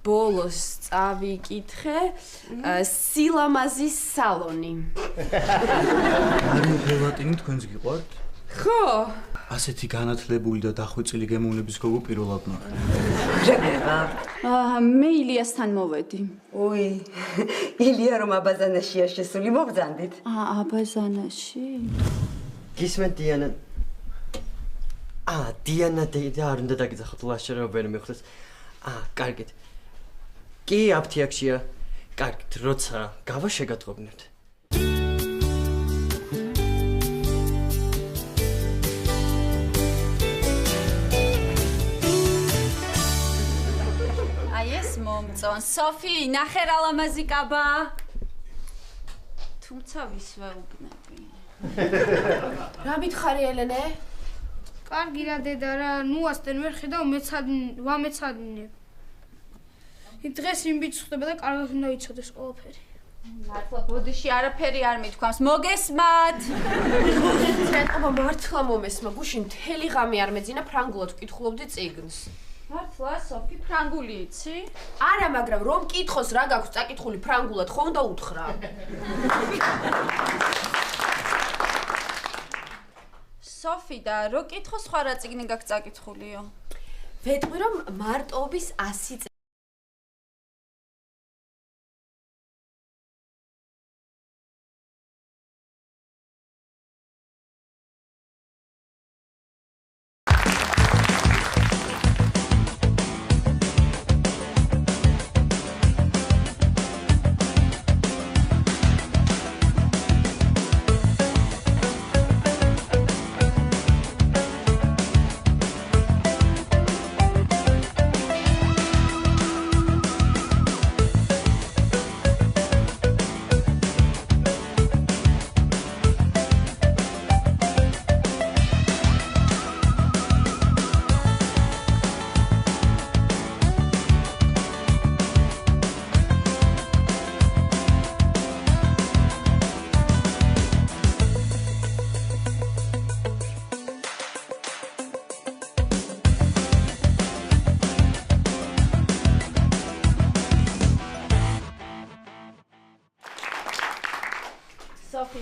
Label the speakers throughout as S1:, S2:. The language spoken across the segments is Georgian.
S1: ბოლოს წავიკითხე სილამაზის სალონი.
S2: არის ფელატინი თქვენს გიყვართ?
S1: ხო.
S2: ასეთი განათლებული და დახვეწილი გემოვნების გოგო პირველად ნახე.
S3: შეგება.
S4: მე ილიასთან მოვედი.
S3: ой, ილია რომ აბაზანაშია შესული მოგზანდით.
S4: აბაზანაში?
S5: გისმენთ დიანა. დიანა და არ უნდა დაგიძახოთ ლაშქრობერი მიხდეს. კარგით. კი, აფთიაქშია. კარგით, როცა გავა შეგატყობინებთ.
S4: მომწონ სოფი ნახე რა ლამაზი კაბა თუმცა ვისვე უბნები
S1: რა მითხარი ელენე?
S6: კარგი რა დედა რა ნუ ასტენ ვერ ხედავ ვამეცადინებ იმ დღეს იმ ბიჭს ხვდება და კარგად უნდა იცოდეს ყველაფერი
S4: მართლა ბოდიში არაფერი არ მithქვამს მოგესმათ
S1: ეთყობა მართლა მომესმა გუშინ მთელი ღამე არ მეძინა ფრანგულად ვკითხულობდი წიგნს
S4: მართლა სოფი ფრანგული იცი?
S1: არა, მაგრამ რომ კითხოს რა გაქვს წაკითხული ფრანგულად, ხო უნდა უთხრა.
S4: სოფი და რო კითხოს სხვა რა წიგნი გაქვს წაკითხულიო?
S1: ვეტყვი რომ მარტოობის 100 წელი.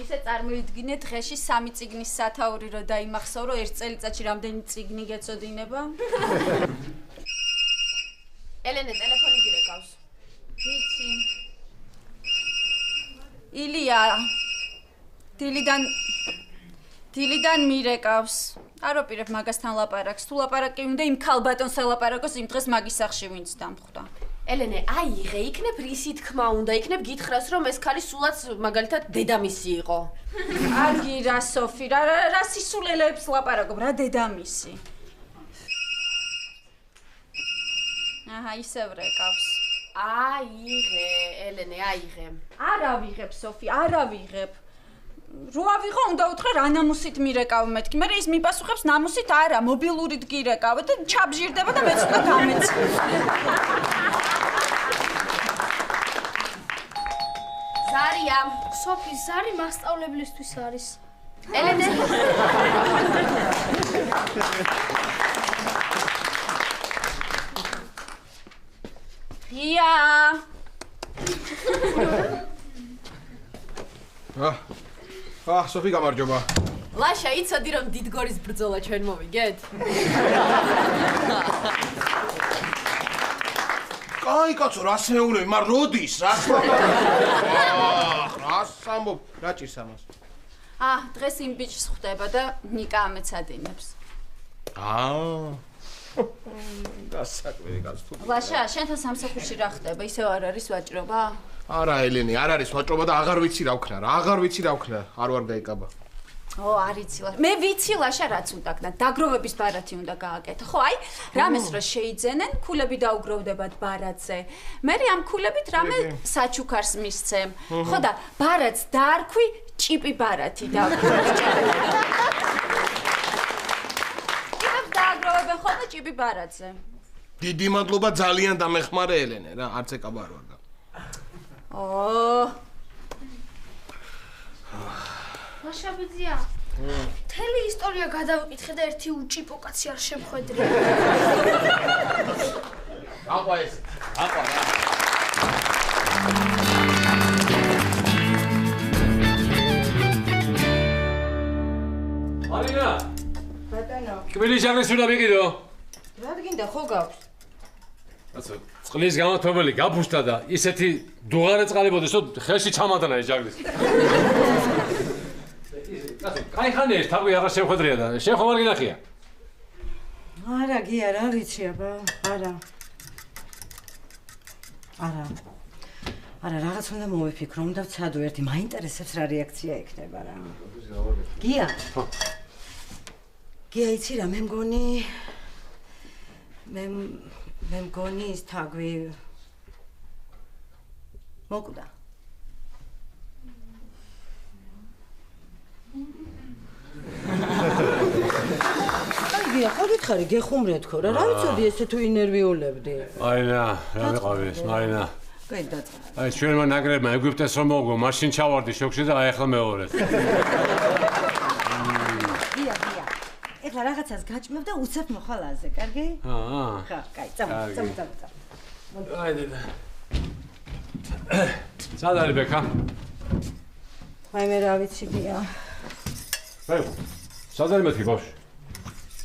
S4: ისე წარმოიდგინე დღეში 3 წიგნის სათაური რო დაიმახსოვრო ერთ წელიწადში რამდენი წიგნი გეწოდინება?
S1: ელენე ტელეფონი გირეკავს.
S4: ვიცი. ილია დილიდან მირეკავს. არ ვაპირებ მაგასთან ლაპარაკს. თუ ლაპარაკი უნდა იმ ქალბატონს ელაპარაკოს იმ დღეს მაგის სახლში ვინც დამხვდა.
S1: ელენე, აიღე, იქნებ რისი თქმა უნდა, იქნებ გითხრას რომ ეს ქალი სულაც მაგალითად დედამისი იყო.
S4: კარგი რა სოფი, რა სისულელეებს ლაპარაკობ, რა დედამისი. ისევ რეკავს.
S1: აიღე, ელენე, აიღე.
S4: არ ავიღებ სოფი, არ ავიღებ. რო ავიღო, უნდა უთხრა რა ნამუსით მირეკავ მეთქი, მაგრამ ის მიპასუხებს ნამუსით არა, მობილურით გირეკავ და ჩაბჟირდება და მეც უნდა გამეცი.
S1: ზარია,
S6: სოფი, ზარი მასწავლებლისთვის არის.
S1: ელენე.
S4: ღია.
S7: სოფი გამარჯობა.
S1: ლაშა, იცოდი რომ დიდგორის ბრძოლა ჩვენ მოვიგეთ?
S7: კაი კაცო, რას მეუბნები, მაგრამ როდის, რას ამბობ, რა ჭირს ამას?
S4: დღეს იმ ბიჭს ხვდება და ნიკა ამეცადინებს.
S7: გასაკვირი კაცო.
S4: ლაშა, შენთან სამსახურში რა ხდება? ისევ არ არის ვაჭრობა?
S7: არა, ელენე, არ არის ვაჭრობა და აღარ ვიცი რა ვქნა, არ ვარ გაიკაბა.
S4: არ იცი ლაშა. მე ვიცი ლაშა რაც უნდა გქნა, დაგროვების ბარათი უნდა გააკეთო. ხო, აი, რამეს რო შეიძენენ, ქულები დაუგროვდებათ ბარათზე. მე ამ ქულებით რამე საჩუქარს მისცემ. ხო და ბარათს დაარქვი ჭიპი ბარათი დააგროვე. დააგროვებენ ხოლმე ჭიპი ბარათზე.
S7: დიდი მადლობა, ძალიან დამეხმარე ელენე რა, არც ეკაბა არ ვარ.
S6: ლაშაბიძია, მთელი ისტორია გადავიკითხე და ერთი უჭიპო კაცი არ შემხვედრია.
S7: აყვა ეს,
S8: აყვა რა. მარინა.
S3: ბატონო.
S8: კბილი ჟანგის უნდა მიყიდო.
S3: რა გინდა ხო გაქვს?
S8: ასე წყლის გამოთმობელი გაფუშტა და ისეთი დუღარე წყალებოდეს რომ ხელში ჩამადანა ეს ჟანგის. ასე კაი ხანია ეს თავი აღარ შევხვედრია და შენ ხომ არ გინახია?
S3: არა გია რა ვიცი აბა არა რაღაც უნდა მოვიფიქრო უნდა ვცადო ერთი მაინტერესებს რა რეაქცია ექნება რა გია იცი რა მე მგონი ის თაგვი მოკვდა გია ხო გითხარი გეხუმრე თქო რა ვიცოდი ესე თუ ინერვიულებდი
S8: მარინა რა ვიყავი ეს მარინა
S3: კაი დაწყე
S8: აი ჩვენმა ნაკრებმა ეგვიპტეს რომ მოგო მაშინ ჩავარდი შოქში და აი ახლა მეორედ
S3: გია ეხლა რაღაცას გაჭმევ და უცებ მოხალაზე კარგი ხა კაი წამო
S8: აი და სად არის ბექა
S3: აი მე რა ვიცი გია
S8: აი სად არის მეთქი ბავშვი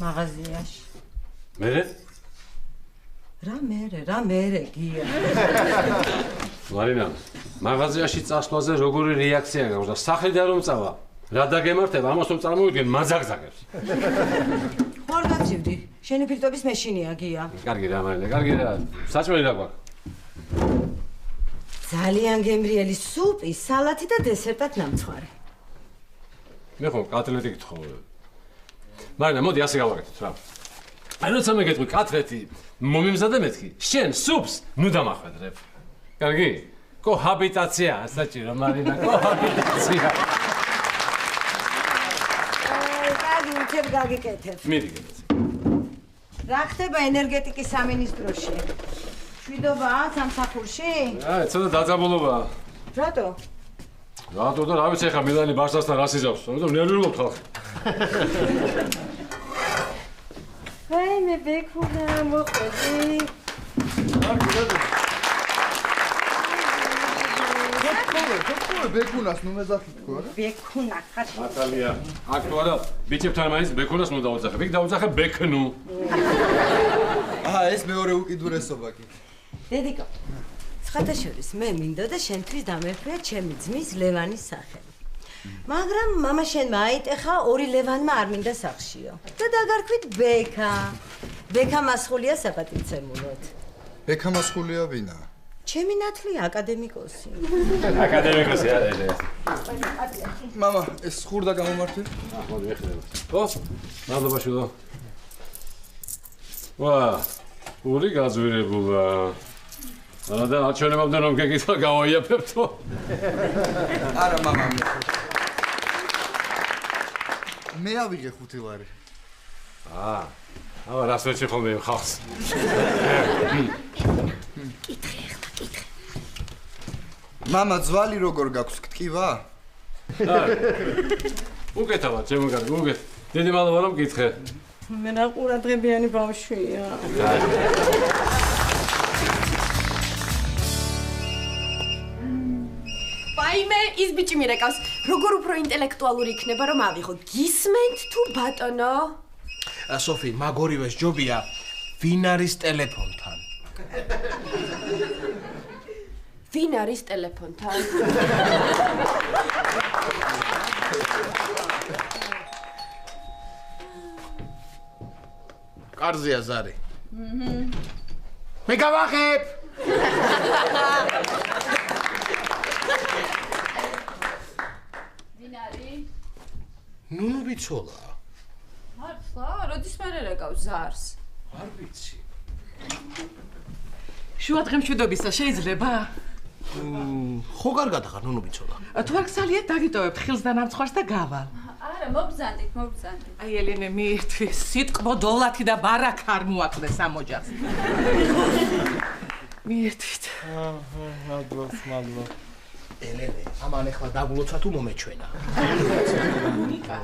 S3: მაღაზიაში
S8: მერე
S3: რა მერე გია
S8: მარინა მაღაზიაში წასვლაზე როგორი რეაქცია გაქვს და სახლიდან რომ წავა რა დაგემართება ამას რომ წარმოვიდგენ მაძაგძაგებს
S3: ხო არ გაცივდი შენი ფილტვების მეშინია გია
S8: კარგი რა მარინა კარგი რა საჭმელი რა გვაქვს
S3: ძალიან გემრიელი სუპი სალათი და დესერტად ნამცხვარი
S8: მე ხო კატლეტი გთხოვე მარინა მოდი ასე გავაკეთოთ რა აი როცა მე გეტყვი კატლეტი მომიმზადე მეთქი შენ სუპს ნუ დამახვედრებ კარგი კოჰაბიტაცია საჭირო მარინა კოჰაბიტაცია კარგი უჩებ გაგიკეთებ
S3: მიდი რა ხდება ენერგეტიკის სამინისტროში შვიდობაა სამსახურში
S8: აი ცოტა დაძაბულობაა
S3: რატო
S8: რატო და რა ვიცი ხა მილანი ბარსასთან რა სიზავს რომ ნერვიულობთ ხალხი
S3: აი მე ბექუნა მოხდი
S7: ბექუნას ნუ მეზახი თქო რა
S3: ბექუნა ხარ
S8: ნატალია აქ თუ არა ბიჭებთან მაინც ბექუნას ნუ დაუძახებ იქ დაუძახებ ბექნუ
S2: ეს მეორე უკიდურესობა კი
S3: დედიკო ხათაშორის მე მინდო და შენთვის დამერხვია ჩემი ძმის ლევანის სახელი მაგრამ მამა შენ მაიტეხა ორი ლევანმა არ მინდა სახშიო და დაგარქვით ბექა მასხულია საპატიცემულოდ
S2: ბექა მასხულია ვინა
S3: ჩემი ნათლი აკადემიკოსი
S8: აკადემიკოსი არა ეს
S2: მამა ეს ხურდა გამომართვი
S8: მოდი ეხლა ო მადლობა შვილო ვა ორი გაზვირებულა და აჩვენებამდე რომ გეკითხა გავაიაფებთო
S2: არა მამა მე ავიღე 5 ლარი
S8: აბა რას ვეჭი ხოლმე ხალხს
S3: კითხე
S2: მამა ძვალი როგორ გაქვს გტკივა
S8: უკეთავად ჩემო კარგი უკეთ დიდი მადლობა რომ გითხე
S3: მე რა ყურადღებიანი ბავშვია
S1: ვაიმე ის ბიჭი მირეკავს როგორ უფრო ინტელექტუალური იქნება რომ ავიღო გისმენთ თუ ბატონო
S7: სოფი მაგორივეს ჯობია ვინ არის ტელეფონთან
S1: ვინ არის ტელეფონთან
S7: კარზია ზარი მე გავახებ
S4: დინარი
S7: ნუნუ ბიცოლა
S4: მართლა როდის მე რეკავს ზარს
S7: არ ვიცი
S9: შუა დღემშვიდობისა შეიძლება
S7: ხო კარგად ხარ ნუნუ ბიცოლა
S9: თუ არ გსალიეთ დაგიტოვებთ ხილს და ნამცხვარს და გავალ
S4: არა მობზანდით
S9: აი ელენე მიირთვი სიტყვა დოლათი და ბარაქა არ მოაკლეს ამ ოჯახს მიირთვით
S7: მადლობა ელენე ამან ახლა დაგულოცა თუ მომეჩვენა
S9: ნიკა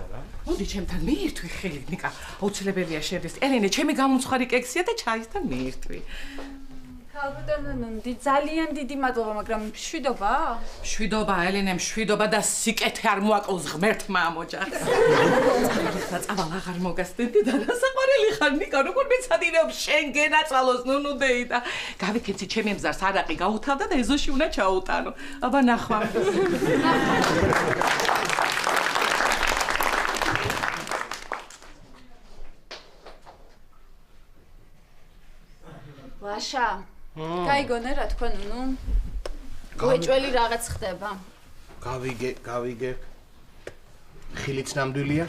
S9: მოდი ჩემთან მიირთვი ხელი ნიკა აუცილებელია შედეს ელენე ჩემი გამომცხარი კექსია და ჩაისთან მიირთვი
S4: ალბათო ნუნდი ძალიან დიდი მადლობა, მაგრამ მშვიდობა?
S9: მშვიდობა, ელენე, მშვიდობა და სიკეთე არ მოაკლოს ღმერთმა ამ ოჯახს. წავალ აღარ მოგასწრებდი და სასაყვარელი ხარ ნიკა, როგორ მეცადინეობ შენ გენაწვალოს ნუნუ დეი და გავიქეცი ჩემი მზარს არაყი გაუთავდა და ეზოში უნდა ჩაუტანო. აბა ნახვა.
S4: ლაშა, გაიგონე რა თქვა ნუნუ? უეჭველი რაღაც ხდება.
S7: გავიგე. ხილიც ნამდვილია?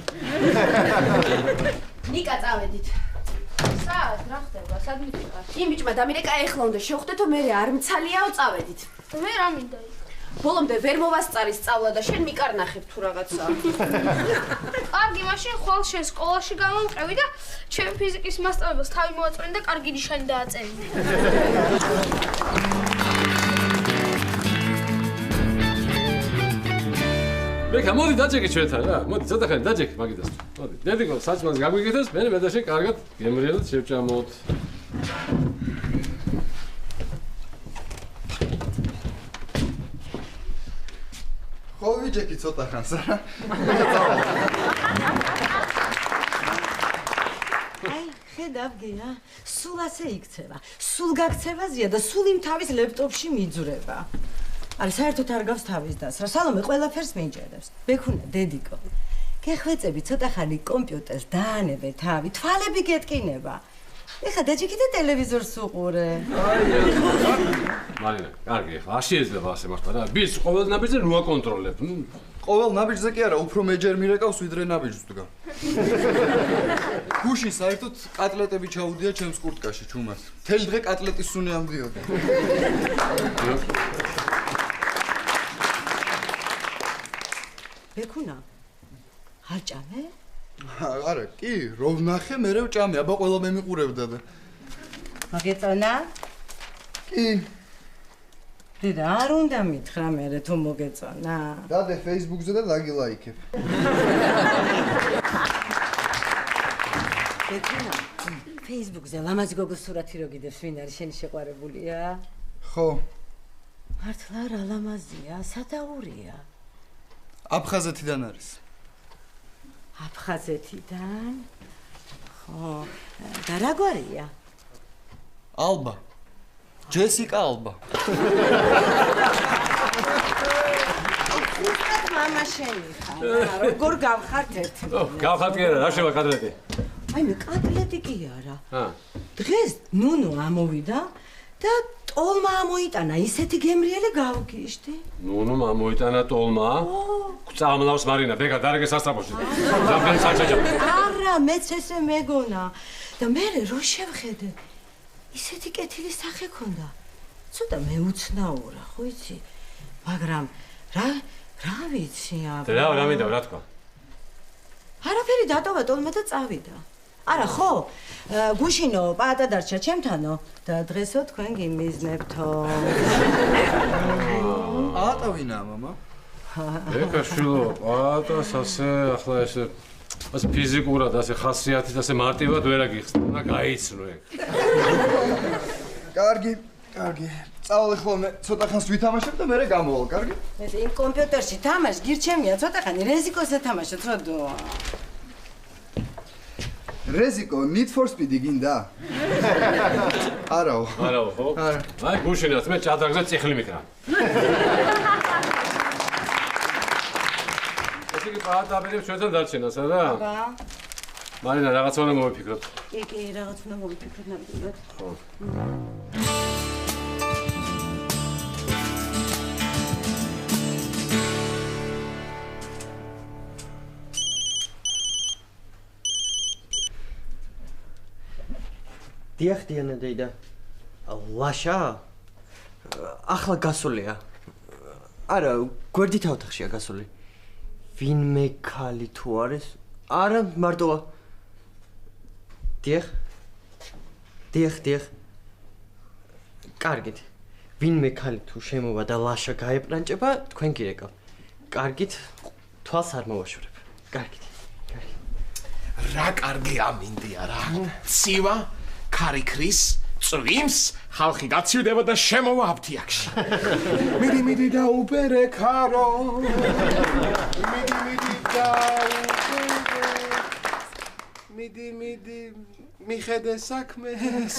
S1: ნიკა წავედით.
S4: სად რა ხდება? სად მივიყავ?
S1: იმ ბიჭმა დამირეკა ეხლა უნდა შევხვდეთო მე არ მცალიაო წავედით.
S6: მე რა მინდა იქ?
S1: ბოლომდე ვერ მოვასწარი სწავლა და შენ მიკარნახებ თუ რაღაცა.
S6: კარგი, მაშინ ხვალ შენ სკოლაში გამომყევი და ჩემ ფიზიკის მასწავლებელს თავი მოაწვენი და კარგი ნიშანი დააწერინე.
S8: მეკა, მოდი დაჭეკი ჩვენთან რა. მოდი, ცოტა ხანი დაჭეკი მაგიდას. მოდი. დედიკო, საჭმელს გაგვიგეთოს, მე და შენ კარგად გემრიელად შევჭამოთ.
S10: ხო ვიჯექი ცოტა ხანს რა.
S3: აი, ხედავ გია, სულ ასე იქცევა. სულ გაქცევაზია და სულ იმ თავის ლეპტოპში მიძვრება. არის საერთოდ არ გავს თავის დასრა. სალომე ყველაფერს მიიჭერებს. ბექუნა, დედიკო. გეხვეწები ცოტა ხანი კომპიუტერს დაანებე თავი, თვალები გეტკინება. ეხა დაჭიქი და ტელევიზორს უყურე.
S8: მარინა, კარგი, ახლა არ შეიძლება ასე მართლა რა. ბიჭს ყოველ ნაბიჯზე რო აკონტროლებ.
S10: ყოველ ნაბიჯზე კი არა, უფრო მეჯერ მირეკავს ვიდრე ნაბიჯს დგა. გუში საერთოდ კატლეტები ჩაუდია ჩემს კურტკაში ჩუმას. თელი დღე კატლეტის სუნი ამდიოდა.
S3: ბექუნა. არ ჭამე?
S10: არა, კი, რო ვნახე, მე რო ჭამე, აბა ყველა მემიყურებდა და.
S3: მოგეწონა?
S10: კი.
S3: დედა, არ უნდა მითხრა მერე თუ მოგეწონა.
S10: დადე Facebook-ზე და დაგილაიქებ.
S3: ბექუნა, Facebook-ზე ლამაზი გოგოს სურათი რო გიდევს, ვინ არის შენი შეყვარებულია?
S10: ხო.
S3: მართლა რა ლამაზია, სადაურია.
S10: აფხაზეთიდან არის.
S3: აფხაზეთიდან? ხო, და რა გვარია?
S10: ალბა. ჯესიკა ალბა.
S3: უბრალოდ მამა შენი ხარ, როგორ გავხართ ერთი?
S8: გავხართ კი არა, რა შევა კატლეტი?
S3: აი მე კატლეტი კი არა. დღეს ნუნუ ამოვიდა და ტოლმა ამოიტანა, ისეთი გემრიელი გავგიშდი.
S8: ნუნუ ამოიტანა ტოლმა? წამლავს მარინა, ბეგა დარეგე სასწრაფოში. ზამბენ საჭაჭა.
S3: არა, მეც ესე მეგონა. და მე რო შევხედე, ისეთი კეთილი სახე ქონდა. ცოტა მეუცნაურა, ხო იცი? მაგრამ რა ვიცი აბა.
S8: რა მინდა რა თქვა?
S3: არაფერი დატოვა ტოლმა და წავიდა. არა ხო, გუშინო, პატა დარჩა ჩემთანო და დღესო თქვენ გიმიზნებთო.
S10: ატავინა მამა.
S8: ეკა შვილო, პატას ასე ახლა ესე ფიზიკურად ასე ხასიათით ასე მარტივად ვერ აგიხსნა, უნდა გაიცნო ეგ.
S10: კარგი. წავალ ხოლმე, ცოტა ხანს ვითამაშებ და მერე გამოვალ, კარგი?
S3: ეს იმ კომპიუტერში თამაშ გირჩემია, ცოტა ხანი რეზიკოს ეთამაშოთ, როდო.
S10: რეზიკო, Need for Speed გინდა? არაო,
S8: ხო? აი გუშინაც მე ჭადრაგზე წიხლი მიქრა. ესე იგი პატაპერებს ჩვენთან დარჩენას, არა?
S3: აბა.
S8: მარინა რაღაც უნდა მოვიფიქროთ.
S3: კი, რაღაც უნდა მოვიფიქროთ ნამდვილად.
S8: ხო.
S5: დიახ, დიანა დეიდა. ლაშა? ახლა გასულია. არა, გვერდით ოთახშია გასული. ვინმე ქალი თუ არის? არა, მარტოა. დიახ. კარგით. ვინმე ქალი თუ შემოვა და ლაშა გაეპრანჭება, თქვენ გირეკავ. კარგით, თვალს არ მოვაშორებ. კარგით.
S7: რა კარგი ამინდია რა. ცივა, ქარიქრის, წვიმს, ხალხი გაცივდება და შემოვა აფთიაქში. მიდი და უბერე ქარო. მიდი და უბერე. მიდი მიხედე საქმეს.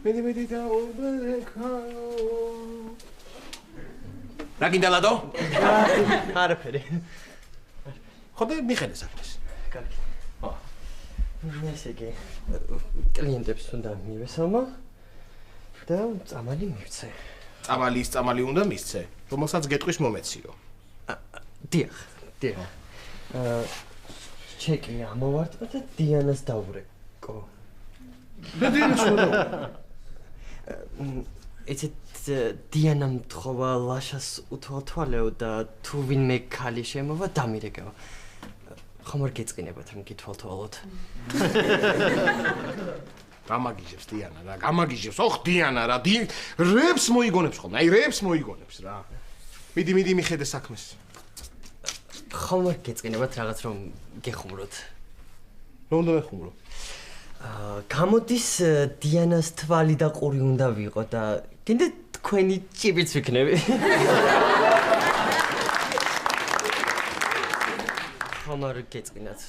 S7: მიდი და უბერე ქარო. რა გინდა ლადო?
S5: არაფერი.
S7: ხოდე მიხედე საქმეს.
S5: კარგი. ესე იგი კლიენტებს უნდა მივესალმო და წამალი მივცე.
S7: წამალი უნდა მისცე, რომელსაც გეტყვის მომეციო.
S5: დიახ. ჩეკი ამოვარტყა და დიანას დავვრეკო.
S7: და დიანას შევდო.
S5: ეცეთ დიანამ თხოვა ლაშას უთვალთვალეო და თუ ვინმე ქალი შემოვა დამირეკაო. ხომ არ გეწყინებათ რომ გითვალთვალოთ.
S7: გამაგიჟებს დიანა რა, გამაგიჟებს. ოხ დიანა რა, რებს მოიგონებს ხოლმე. აი რებს მოიგონებს რა. მიდი მიხედე საქმეს.
S5: ხომ არ გეწყინებათ რაღაც რომ გეხუმროთ.
S7: რა უნდა ვეხუმრო?
S5: გამოდის დიანას თვალი და ყური უნდა ვიყო და კიდე თქვენი ჭიბიც ვიქნები. ხომ არ გეწყინათ.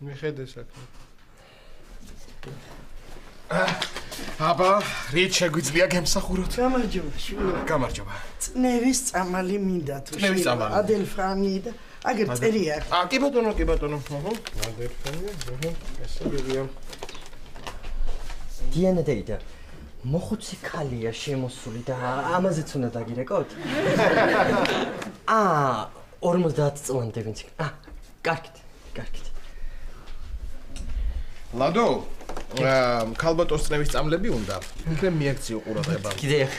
S7: მიხედე საქმე. აბა, რით შეგვიძლია გემსახუროთ? გამარჯობა.
S11: წნევის წამალი მინდა თუ შეიძლება. ადელფანი და აგერ წერია.
S7: კი ბატონო. ადელფანი, ესე გიგია.
S5: დიანა დაიდა. მოხუცი ქალია შემოსული და ამაზეც უნდა დაგირეკოთ? 50 წლამდე ვინც. კარგით.
S7: ლადო, ქალბატონს წნევის წამლები უნდა. იქნებ მიაქციო ყურადღება.
S5: კიდე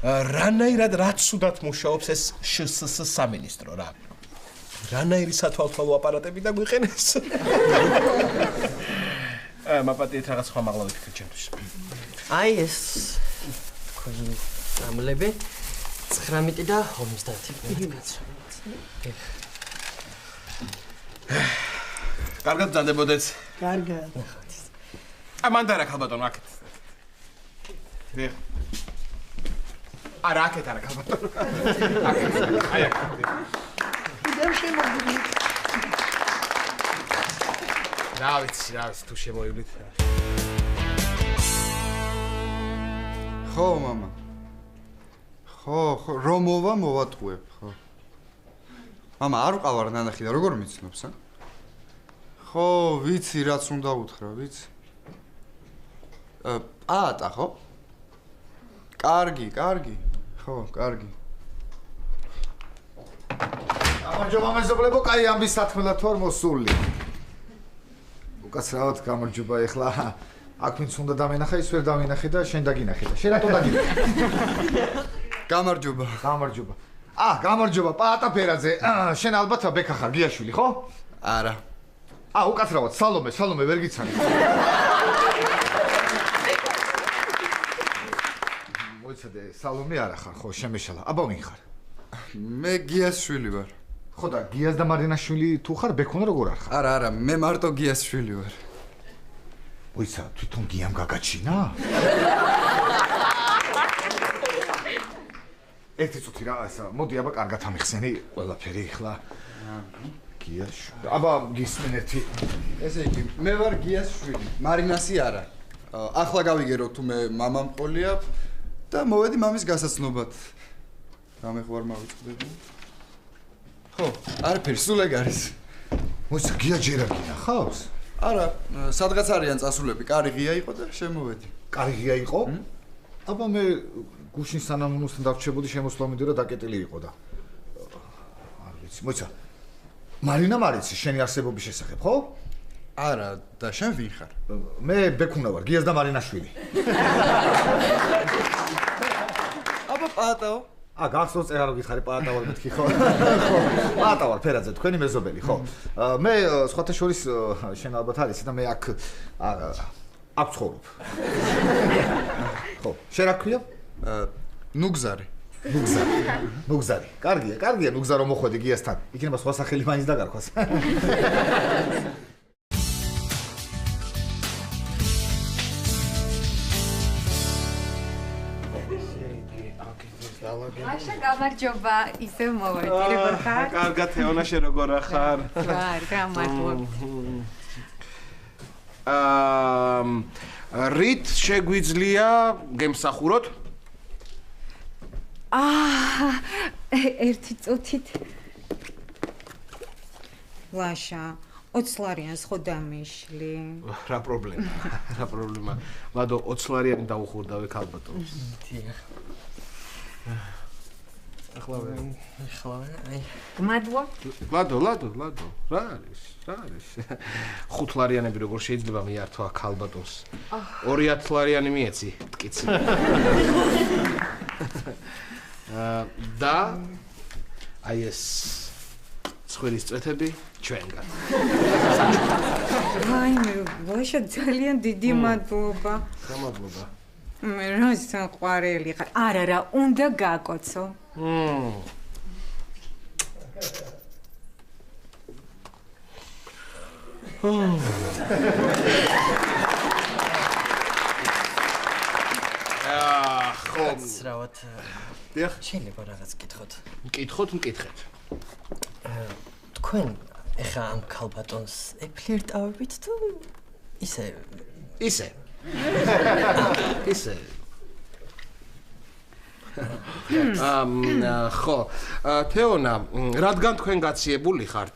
S7: რანაირად რაც სუდათ მუშაობს ეს შსს სამინისტრო რა. რანაირი სათვალთვალო აპარატები დაგვიყენეს. მაპატიეთ რაღაც სხვა მაღლა ვიფიქრე ჩემთვის.
S5: აი ეს თქვენი წამლები 19 და 50.
S7: კარგად ბრძანდებოდეთ.
S11: კარგად.
S7: მანდარა ქალბატონო აქეთ. არა აქეთ ქალბატონო. აი აქ.
S11: კიდევ შემოგვიდით.
S7: რა ვიცი თუ შემოივლით.
S10: ხო მამა. ხო რომოვა მოვატყუებ ხო. მამა არ ვყავარ ნანახი და როგორ მიცნობს ხო ვიცი რაც უნდა უთხრა ვიცი. პაატა ხო? კარგი. ხო, კარგი.
S12: გამარჯობა მეზობლებო, კაი ამბის სათქმელად თუ არ მოსული. უკაცრავად გამარჯობა ეხლა. აქ ვინც უნდა დამენახა, ის ვერ დავინახე და შენ დაგინახე და შენ რატო დაგინახე?
S10: გამარჯობა.
S12: გამარჯობა, პაატა ფერაძე. შენ ალბათ ბექა ხარ, გიაშვილი, ხო?
S10: არა.
S12: უკაცრავად, სალომე ვერ გიცანი. მოიცადე, სალომე არა ხარ, ხო, შემეშალა. აბა ვინ ხარ?
S10: მე გიას შვილი ვარ.
S12: ხო და გიას და მარინა შვილი თუ ხარ, ბექონა როგორ არ ხარ?
S10: არა, მე მარტო გიას შვილი ვარ.
S12: მოიცა, თვითონ გიამ გაგაჩინა? ერთი წუთი რა, მოდი აბა კარგად ამიხსენი ყველაფერი ახლა. გიას. აბა გისმენ ერთი.
S10: ესე იგი, მე ვარ გიას შვილი, მარინასი არა. ახლა გავიგერო თუ მე მამამყოლია და მოვედი მამის გასაცნობად. რამე ხო არ მავიწყდები? ხო, არაფერი, სულ ეგ არის.
S12: მოიცა, გია ჯერ არ გინახავს?
S10: არა, სადღაც არიან წასულები, კარი ღია იყო და შემოვედი.
S12: კარი ღია იყო? აბა მე გუშინ სანამ ნუსთან დავრჩებოდი შემოსვლა მინდოდა დაკეტილი იყო და არ ვიცი, მოიცა. მარინა მარიცი შენი არსებობის შესახებ, ხო?
S10: არა, და შენ ვინ ხარ?
S12: მე ბექუნა ვარ, გიას და მარინაშვილი.
S10: აბა პაატაო?
S12: გახსოვს წერა რომ გითხარი პაატა ვარ მეთქი ხო? ხო, პაატა ვარ ფერაძე, თქვენი მეზობელი, ხო? მე სხვათა შორის შენ ალბათ არის და მე აქ ცხოვრობ. ხო, შენ რა ქვია?
S10: ნუგზარი.
S12: ნუგზარი. კარგია, ნუგზარო მოხვედი გიასთან. იქნება სხვა სახელი მაინც დაგარქვას.
S13: Așa გამარჯობა, ისევ მოვედი, როგორ ხარ?
S7: კარგად, თეონა, შენ როგორ ხარ?
S13: ვარ, გამარჯობა.
S7: რით შეგვიძლია გემსახუროთ?
S13: ერთი წუთით. ლაშა, 20 ლარიანს ხო დამიშლი?
S7: რა პრობლემა? ლადო 20 ლარიანი დაუხურდავე ქალბატონს.
S5: დიახ.
S7: ახლა
S5: აი.
S13: გმადლო.
S7: ლადო, რა არის? 5 ლარიანები როგორ შეიძლება მიართვა ქალბატონს? 2000 ლარიანი მიეცი, მტკიცი. და აი ეს ცხვირის წვეთები ჩვენგან.
S13: აი მე ვაშა ძალიან დიდი მადლობა.
S7: გამადლობა.
S13: მე რა საყვარელი ხარ. არა, უნდა გაკოცო.
S7: ხო,
S5: სრავად.
S7: დიახ,
S5: შეიძლება რაღაც გკითხოთ.
S7: მკითხეთ.
S5: თქვენ ეხა ამ ქალბატონს ეფლირტავებით თუ ისე?
S7: ხო, თეონა, რადგან თქვენ გაციებული ხართ?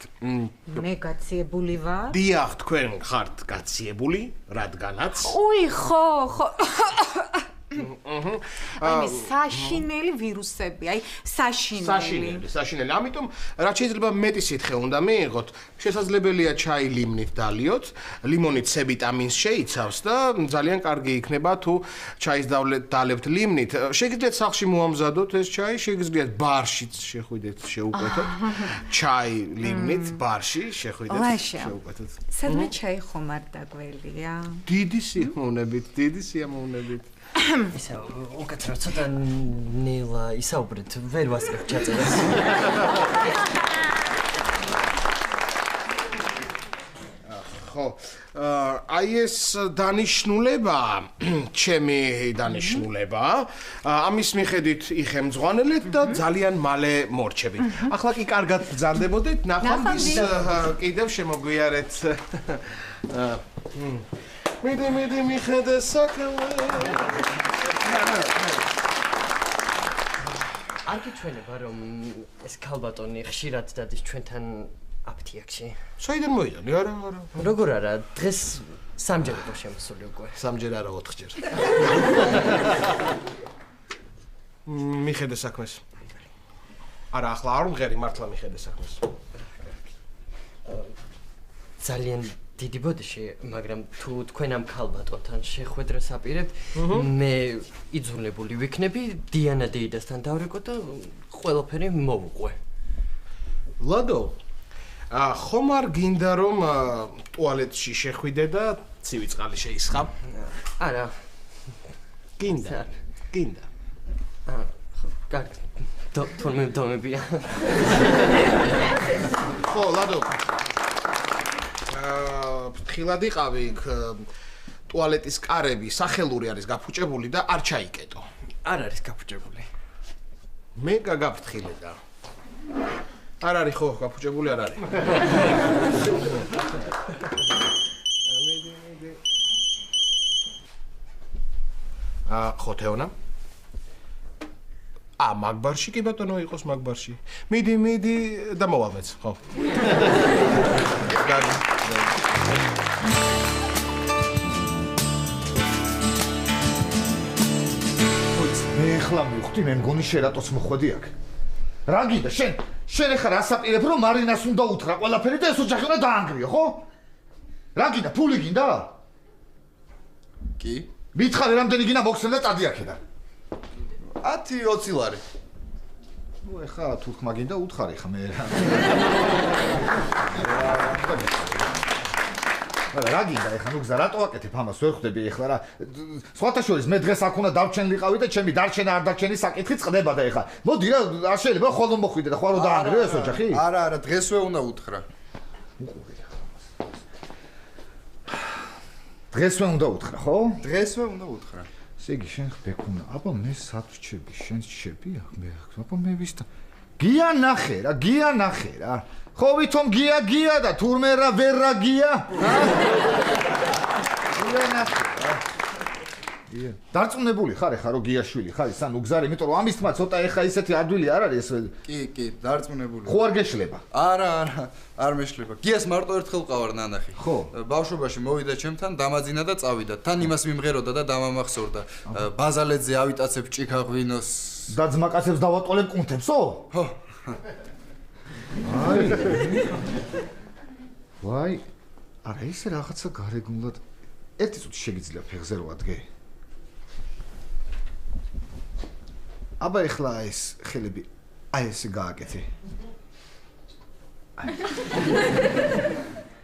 S13: მე გაციებული ვარ?
S7: დიახ, თქვენ ხართ გაციებული, რადგანაც?
S13: უი, ხო. აი საშინელი ვირუსები, აი
S7: საშინელი. ამიტომ რაც შეიძლება მეტი სითხე უნდა მიიღოთ, შესაძლებელია ჩაი ლიმნით დალიოთ, ლიმონი C ვიტამინს შეიცავს და ძალიან კარგი იქნება თუ ჩაის დალებთ ლიმნით. შეგიძლიათ სახლში მოამზადოთ ეს ჩაი, შეგიძლიათ ბარშიც შეხვიდეთ, შეუკვეთოთ. ჩაი ლიმნით ბარში შეხვიდეთ, შეუკვეთოთ.
S13: სადმე ჩაი ხომ არ დაგველია?
S7: დიდი სიამოვნებით.
S5: ისე უკაცრავ ცოტა ნელა ისაუბრეთ ვერ ვასწრებ ჩაწერას.
S7: ხო, აი ეს დანიშნულება, ჩემი დანიშნულება, ამის მიხედვით იხემძღვანელეთ და ძალიან მალე მორჩებით. ახლა კი კარგად ბრძანდებოდეთ, ნახვამდის კიდევ შემოგვიარეთ. მიდი მიხედე საქმე.
S5: არ გიჩვენება რომ ეს ქალბატონი ხშირად დადის ჩვენთან აფთიაქში?
S7: საიდან მოიდანი? არა.
S5: როგორ არა, დღეს სამჯერ იყო შემოსული უკვე.
S7: სამჯერ არა, 4ჯერ. მიხედე საქმეს. არა, ახლა არ მღერი, მართლა მიხედე საქმეს.
S5: ძალიან დიდი ბოდიში, მაგრამ თუ თქვენ ამ ქალბატონთან შეხვედრას აპირებთ, მე იძულებული ვიქნები დიანა დეიდასთან დავრეკო და ყველაფერი მოვუყვე.
S7: ლადო, ხომ არ გინდა რომ ტუალეტში შეხვიდე და ცივი წყალი შეისხა?
S5: არა.
S7: გინდა.
S5: კარგი. თორმე დომებია.
S7: ხო, ლადო. ფრთხილად იყავი იქ ტუალეტის კარები სახელური არის გაფუჭებული და არ ჩაიკეტო.
S5: არ არის გაფუჭებული.
S7: მე გაგაფრთხილე და არ არის ხო გაფუჭებული არ არის. ხო თეონა? მაგბარში კი ბატონო იყოს მაგბარში. მიდი და მოვალმეც, ხო.
S12: მე ახლა მივხვდი მე მგონი შენ რატოც მოხვედი აქ. რა გინდა შენ ახლა რას აპირებ რომ მარინას უნდა უთხრა ყველაფერი და ეს ოჯახი უნდა დაანგრიო, ხო? რა გინდა ფული გინდა?
S10: კი.
S12: მითხარი რამდენი გინდა მოგხსენდა წადი აქედან.
S10: 10-20 ლარი.
S12: ნუ ახლა თურქმა გინდა უთხარი ხა მე რა. რა გინდა ახლა ნუ გზა რატო აკეთებ ამას ვერ ხვდები ახლა რა. სხვათა შორის მე დღეს აქ უნდა დავჩენილიყავი და ჩემი დარჩენა არ დარჩენის საკითხი წყდება და ახლა მოდი რა არ შეიძლება ხოლმე მოხვიდე და ხوارო დაანგრიო ეს ოჯახი?
S10: არა, დღესვე უნდა უთხრა.
S12: დღესვე უნდა უთხრა, ხო?
S10: დღესვე უნდა უთხრა.
S12: ესე იგი შენ ხბეკუნა, აბა მე სად ვჩები, შენ შეbi, აბა მე ვისთან. გია ნახე რა. ხო ვითომ გია და თურმე რა ვერ რა გია? გია ნახე რა. გია. დარწმუნებული ხარ ახლა რომ გიაშვილი ხარ ის ანუ გზარი, იმიტომ რომ ამის თმა ცოტა ახლა ისეთი ადვილი არ არის ეს.
S10: კი, დარწმუნებული.
S12: ხო არ გეშლება?
S10: არა, არ მეშლება. გიას მარტო ერთხელ ყავარ ნანახი.
S12: ხო.
S10: ბავშვობაში მოვიდა ჩემთან, დამაძინა და წავიდა. თან იმას მიმღეროდა და დამამახსოვრდა. ბაზალეთზე ავიტაცებ ჭიქაღვინოს.
S12: და ძმაკაცებს დავატყოლებ კუნთებსო?
S10: ხო.
S12: ვაი, არა ისე რაღაცა გარეგნულად ერთი წუთი შეგიძლია ფეხზე რო ადგე. აბა ეხლა ეს ხელები აი ესე გააკეთე.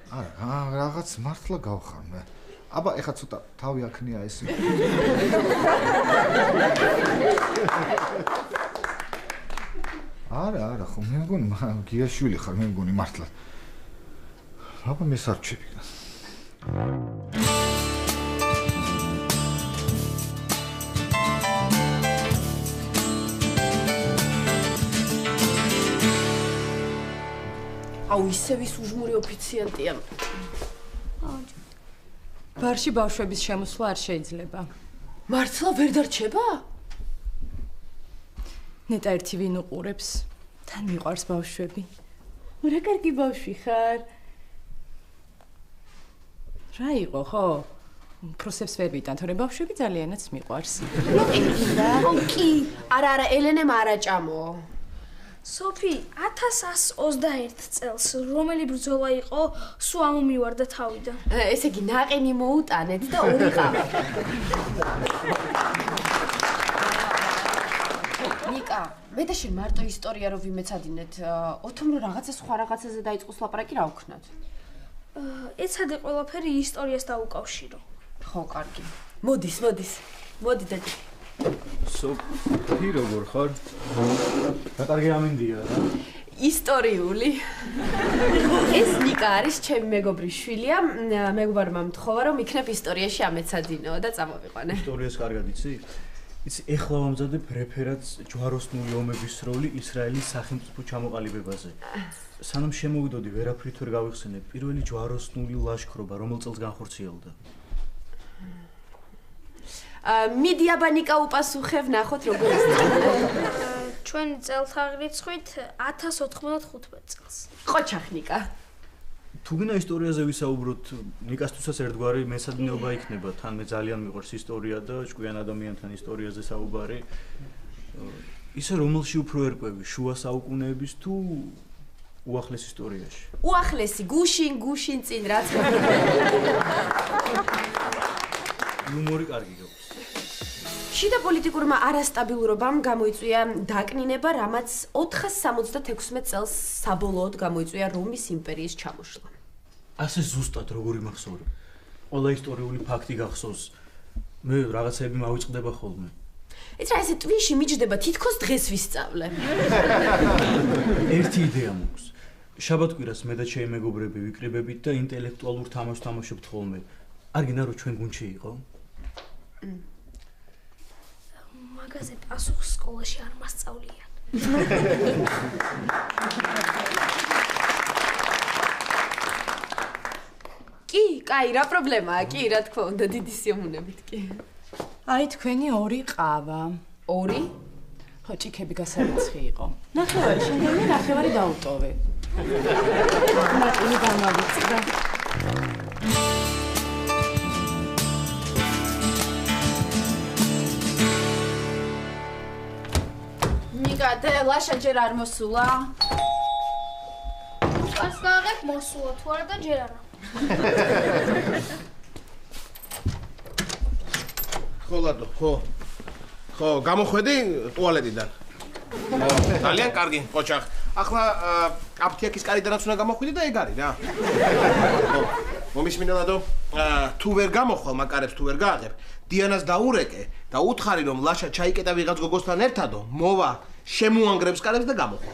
S12: არა, რაღაც მართლა გავხარ მე. აბა ეხლა ცოტა თავი აქნია ესე. არა, ხო მე მგონი გიაშვილი ხარ, მე მგონი მართლა. აბა მე სარჩები.
S1: აუ ისევ ის უჟმური ოფიციანტია.
S9: ბარში ბავშვების შემოსვლა არ შეიძლება.
S1: მართლა ვერ დარჩება?
S9: ნეტა ერთი ვინ უყურებს, თან მიყვარს ბავშვები. რა კარგი ბავშვი ხარ. რა იყო ხო? პროსებს ვერ ვიტან, თორემ ბავშვები ძალიანაც მიყვარს.
S1: კი, არა, ელენემ არაჭამო.
S6: სოფი 1121 წელს რომელი ბრძოლა იყო, სულ ამომივარდა თავიდან.
S1: ესე იგი ნაყინი მოუტანეთ და ორი ყავა. ნიკა, მე და შენ მარტო ისტორია რო ვიმეცადინეთ, ოთომ რო რაღაცა სხვა რაღაცაზე დაიწყოს ლაპარაკი რა ვქნათ?
S6: ეცადე ყველაფერი ისტორიას დაუკავშირო.
S1: ხო, კარგი. მოდის. მოდი დადი.
S2: სოფი როგორ ხარ? რა კარგი ამინდია რა.
S1: ისტორიული. ეს ნიკა არის ჩემი მეგობრის შვილია. მეგობარმა მთხოვა რომ იქნებ ისტორიაში ამეცადინო და წამოვიყვანე.
S2: ისტორიას კარგად იცი? იცი, ეხლა ვამზადებ რეფერატს ჯვაროსნული ომების როლი ისრაელის სახელმწიფო ჩამოყალიბებაზე. სანამ შემოვიდოდი, ვერაფრით ვერ გავიხსენებ. პირველი ჯვაროსნული ლაშქრობა რომელ წელს განხორციელდა?
S1: მიდი აბა ნიკა უპასუხებ, ნახოთ როგორ ისწავლა.
S6: ჩვენი წელთაღრიცხვით 1095 წელს.
S1: ყოჩახ ნიკა.
S2: თუ გინდა ისტორიაზე ვისაუბროთ, ნიკასთვისაც ერთგვარი მესადინეობა იქნება. თან მე ძალიან მიყვარს ისტორია და ჭკვიან ადამიანთან ისტორიაზე საუბარი. ისე რომელში უფრო ერკვევი, შუა საუკუნეების თუ უახლეს ისტორიაში?
S1: უახლესი, გუშინ წინ რაც.
S2: იუმორი კარგი გაქვს.
S1: შიდა პოლიტიკურმა არასტაბილურობამ გამოიწვია დაკნინება, რამაც 476 წელს საბოლოოდ გამოიწვია რომის იმპერიის ჩამოშლა.
S2: ასე ზუსტად როგორი მახსოვრე? ყველა ისტორიული ფაქტი გახსოვს. მე რაღაცები მავიწყდება ხოლმე.
S1: ეს რა ესე ტვინში მიჯდება, თითქოს დღეს ვისწავლე.
S2: ერთი იდეა მაქვს. შაბათ-კვირას მე და ჩემი მეგობრები ვიკრიბებით და ინტელექტუალურ თამაშს თამაშობთ ხოლმე. არ გინდა რომ ჩვენ გუნდში იყო?
S6: მაგაზე პასუხს სკოლაში არ მასწავლიან.
S1: კი, კაი, რა პრობლემაა? კი, რა თქმა უნდა, დიდი სიამოვნებით კი.
S9: აი თქვენი ორი ყავა.
S1: ორი?
S9: ხო, ჭიქები გასარიცხი იყო. ნახევარი შენგენი, ნახევარი დაუტოვე. მარტინი გამავიწყდა.
S4: ნიკადე, ლაშა ჯერ არ მოსულა.
S6: კარს გააღებ მოსულა, თუ არა და ჯერ არა.
S7: ხო ლადო, ხო, გამოხვედი ტუალეტიდან. ძალიან კარგი, ყოჩახ. ახლა აფთიაქის კარიდანაც უნდა გამოხვიდე და ეგ არის რა. ხო, მომისმინე ლადო, თუ ვერ გამოხვალ მაკარებს თუ ვერ გააღებ, დიანას დაურეკე და უთხარი რომ ლაშა ჩაიკეტა ვიღაც გოგოსთან ერთადო, მოვა, შემოანგრებს კარებს და გამოხვალ.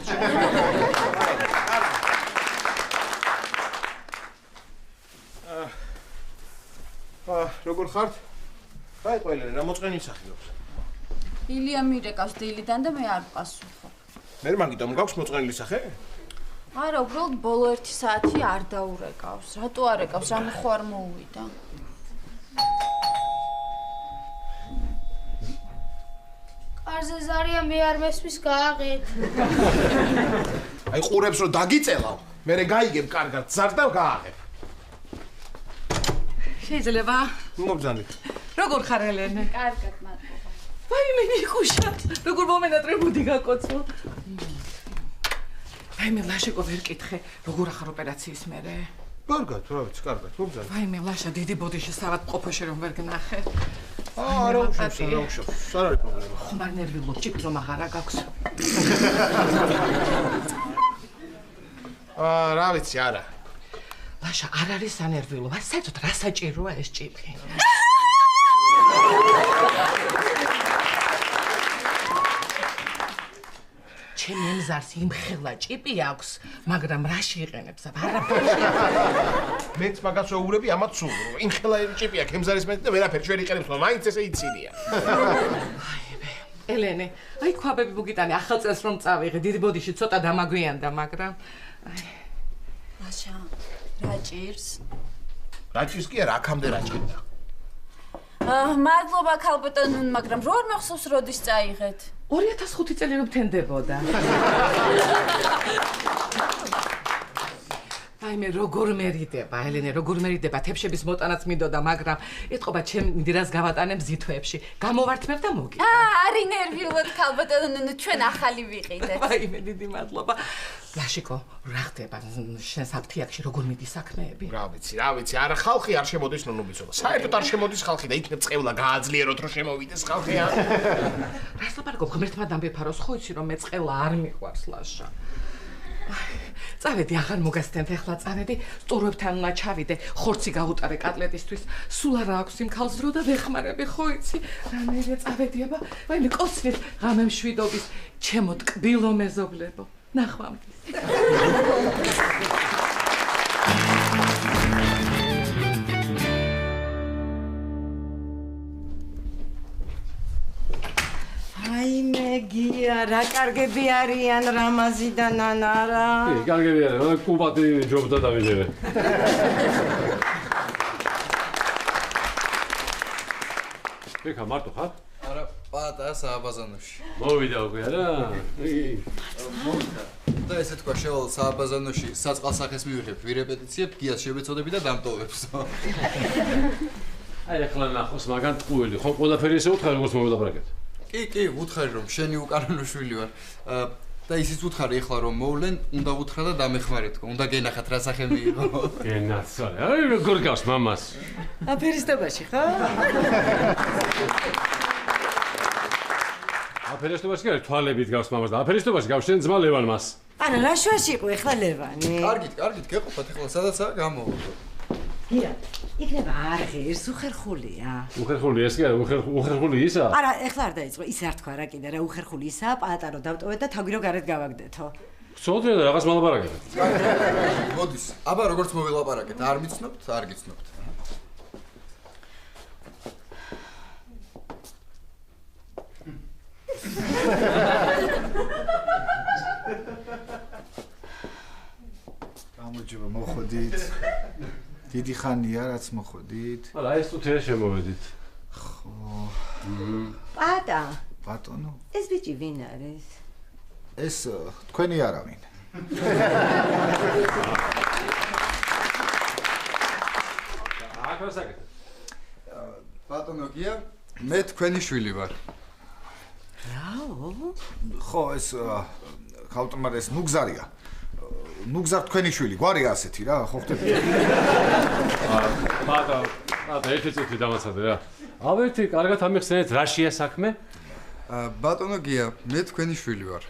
S7: როგორ ხართ? აი ყველანი რა მოწყენი სახილობს.
S4: ილია მირეკავს დილიდან და მე არ ვყასულხო.
S7: მე მაგიტომ გაქვს მოწყენილი სახე?
S4: არა, უბრალოდ ბოლო 1 საათი არ დაურეკავს. რატო არ ეკავს? რამე ხო არ მოუვიდა?
S6: კარზე ზარია მე არ მესმის გააღეთ.
S7: აი ყურებს რომ დაგიწელავ, მე გაიგებ კარგად ზარს და გააღებ.
S9: შეიძლება?
S7: მოგძანდით.
S9: როგორ ხარ ელენე?
S4: კარგად, მადლობა.
S9: ვაიმე მიკუშა, როგორ მომენატრებოდი გაკოცო. ვაიმე ლაშეკო ვერ კითხე, როგორ ახარ ოპერაციის მერე?
S7: კარგად, რა ვიცი, კარგად, მოგძანდით.
S9: ვაიმე ლაშა დიდი ბოდიში საათ ყოფაში რომ ვერ გნახე.
S7: არა უშვებს, არ არის პრობლემა.
S9: ხომ არ ნერვიულობ, ჭიქ რომ აღარა გაქვს.
S7: რა ვიცი, არა.
S9: ლაშა არ არის სანერვიულობა, საერთოდ რა საჭიროა ეს ჭიფი? ჩემი მზარს იმხელა ჭიპი აქვს, მაგრამ რაში იყენებს? არაფერში.
S7: მეც მაგას ვეუბნები ამათ სულ. იმხელა ჭიპი აქვს, ემზარის მეტი და ვერაფერში ვერ იყენებს, მაგრამ მაინც ესე იცინია.
S9: ელენე, აი ქვაბები მოგიტანე, ახალ წელს რომ წავიღე, დიდი ბოდიში ცოტა დამაგვიანდა, მაგრამ
S4: ლაშა, რა ჭირს?
S7: რა ჭირს კი არა, აქამდე რა ჭირდა?
S4: მადლობა ქალბატონო, მაგრამ რო არ მახსოვს როდის წაიღეთ?
S9: 2005 წელი რომ თენდებოდა. აი მე როგორ მერიდება, ელენე, როგორ მერიდება, თებშების მოტანაც მინდოდა, მაგრამ ეთყობა ჩემ ნდირას გავატანებ ზითოებში. გამოვართმევ და მოგიდა.
S4: არი ნერვიულად ქალბატონო, ჩვენ ახალი ვიყიდეთ.
S9: აი მე დიდი მადლობა. ლაშიკო, რა ხდება შენს აფთიაქში როგორ მიდის საქმეები?
S7: რა ვიცი, არა ხალხი არ შემოდის ნუნუბიცოლა. საერთოდ არ შემოდის ხალხი და იქნებ წევლა გააძლიეროთ რომ შემოვიდეს ხალხი.
S9: რას ლაპარაკობ, ღმერთმა დამბეფაროს, ხო იცი რომ მე წევლა არ მიყვარს ლაშა. წავედი, აღარ მოგასცემთ, ეხლა წავედი, სტურვებთან უნდა ჩავიდე, ხორცი გაუტარე კატლეტისთვის, სულ არა აქვს იმ ქალს დრო და ვეხმარები, ხო იცი? რანაირად წავედი, აბა, ვაიმე კოცნით ღამე მშვიდობის, ჩემო ტკბილო მეზობლებო. ნახვამდის.
S3: აიმე გია, რა კარგები არიან რამაზი და ნანარა.
S8: კი, კარგები არიან, კუბატი ჯობდა დავიჯერე. ეკა მარტო ხარ?
S10: არა, პატარა სააბაზანოში.
S8: მოვიდა უკვე რა?
S10: მოვიდა. და ესე თქვა შევალ სააბაზანოში საწყალსახეს მივიღებ, ვირეპეტიციებ, გიას შევეწოდები და დამტოვებს.
S8: აი ახლა ნახოს მაგან ტყუილი, ხო ყველაფერი ესე უთხარი როგორც მოვიდაპრაკეთ.
S10: კი, უთხარი რომ შენი უკანონო შვილი ვარ. და ისიც უთხარი ეხლა რომ მოვლენ, უნდა უთხრა და დამეხმარეთ, უნდა გენახათ რა სახე მიიღო.
S8: გენაცვალე. აი როგორ გავს მამას?
S3: აფერისტობაში ხო?
S8: აფერისტობაში კი თვალებით გავს მამას და აფერისტობაში გავს შენ ძმა ლევანმას.
S3: არა, რა შუაში იყო ეხლა ლევანი?
S10: კარგით, გეყოფათ ეხლა სადაცაა გამოვიდო.
S3: ია, იქნება არ ღირს უხერხულია.
S8: უხერხული ეს კი არა, უხერხული ისა?
S3: არა, ეხლა არ დაიწყო, ის არ თქვა რა კიდე რა უხერხული ისა, პატარო დავტოვეთ და თავი რო გარეთ გავაგდეთო.
S8: ცოდვია და რაღაც მალაპარაკეთ.
S10: მოდის, აბა როგორც მოვილაპარაკეთ, არ მიცნობთ, არ გიცნობთ.
S12: გამოჯება მოხოდით. დიდი ხანია რაც მოხოდით.
S8: არა, ეს თუ თერ შემოვედით.
S12: ხო.
S3: პატა,
S12: ბატონო.
S3: ეს ბიჭი ვინ არის?
S12: ეს თქვენი არავინ. ბატონო გია, მე თქვენი შვილი ვარ.
S3: რაო?
S12: ხო, ეს ხავტმარ ეს ნუგზარია. ნუგზარ თქვენი შვილი, გვარია ასეთი რა, ხო ხდები?
S8: ბატონო, ერთი წუთი დამაცადე რა. ავერთი, კარგად ამიხსენეთ, რა შეა საქმე?
S10: ბატონო გია, მე თქვენი შვილი ვარ.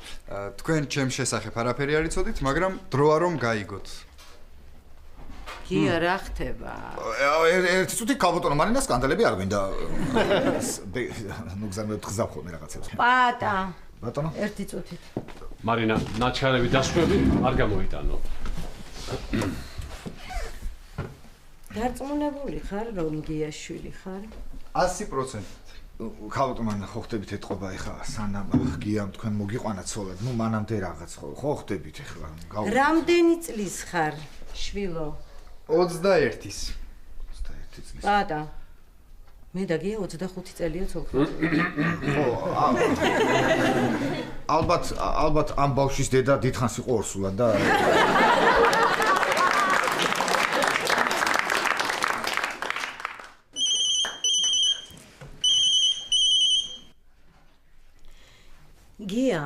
S10: თქვენ ჩემს შესახებ არაფერი არ იცოდით, მაგრამ დროა რომ გაიგოთ.
S3: გია რა ხდება?
S12: ერთი წუთი ქალბატონო მარინა სკანდალები არ გვინდა. ნუგზარ მე ვთხზავ ხოლმე რაღაცებს.
S3: პატა.
S12: ბატონო?
S3: ერთი წუთით.
S8: მარინა, ნაჩქარები დასხვები არ გამოიტანო.
S3: დარწმუნებული ხარ, რომ გია შვილი ხარ?
S12: 100%. ქალბატონო ხო ხდებით ეთყობა ეხლა სანამ გიამ თქვენ მოგიყვანათ ცოლად, ნუ მანამდე რაღაც ხო ხდებით ეხლა.
S3: რამდენი წლის ხარ, შვილო?
S10: 21-ის.
S12: 21 წლის.
S3: პატა. მე და გია 25 წელია ცოლხარ.
S12: ხო, ალბათ ამ ბავშვის დედა დიდხანს იყო ორსულად და
S3: გია,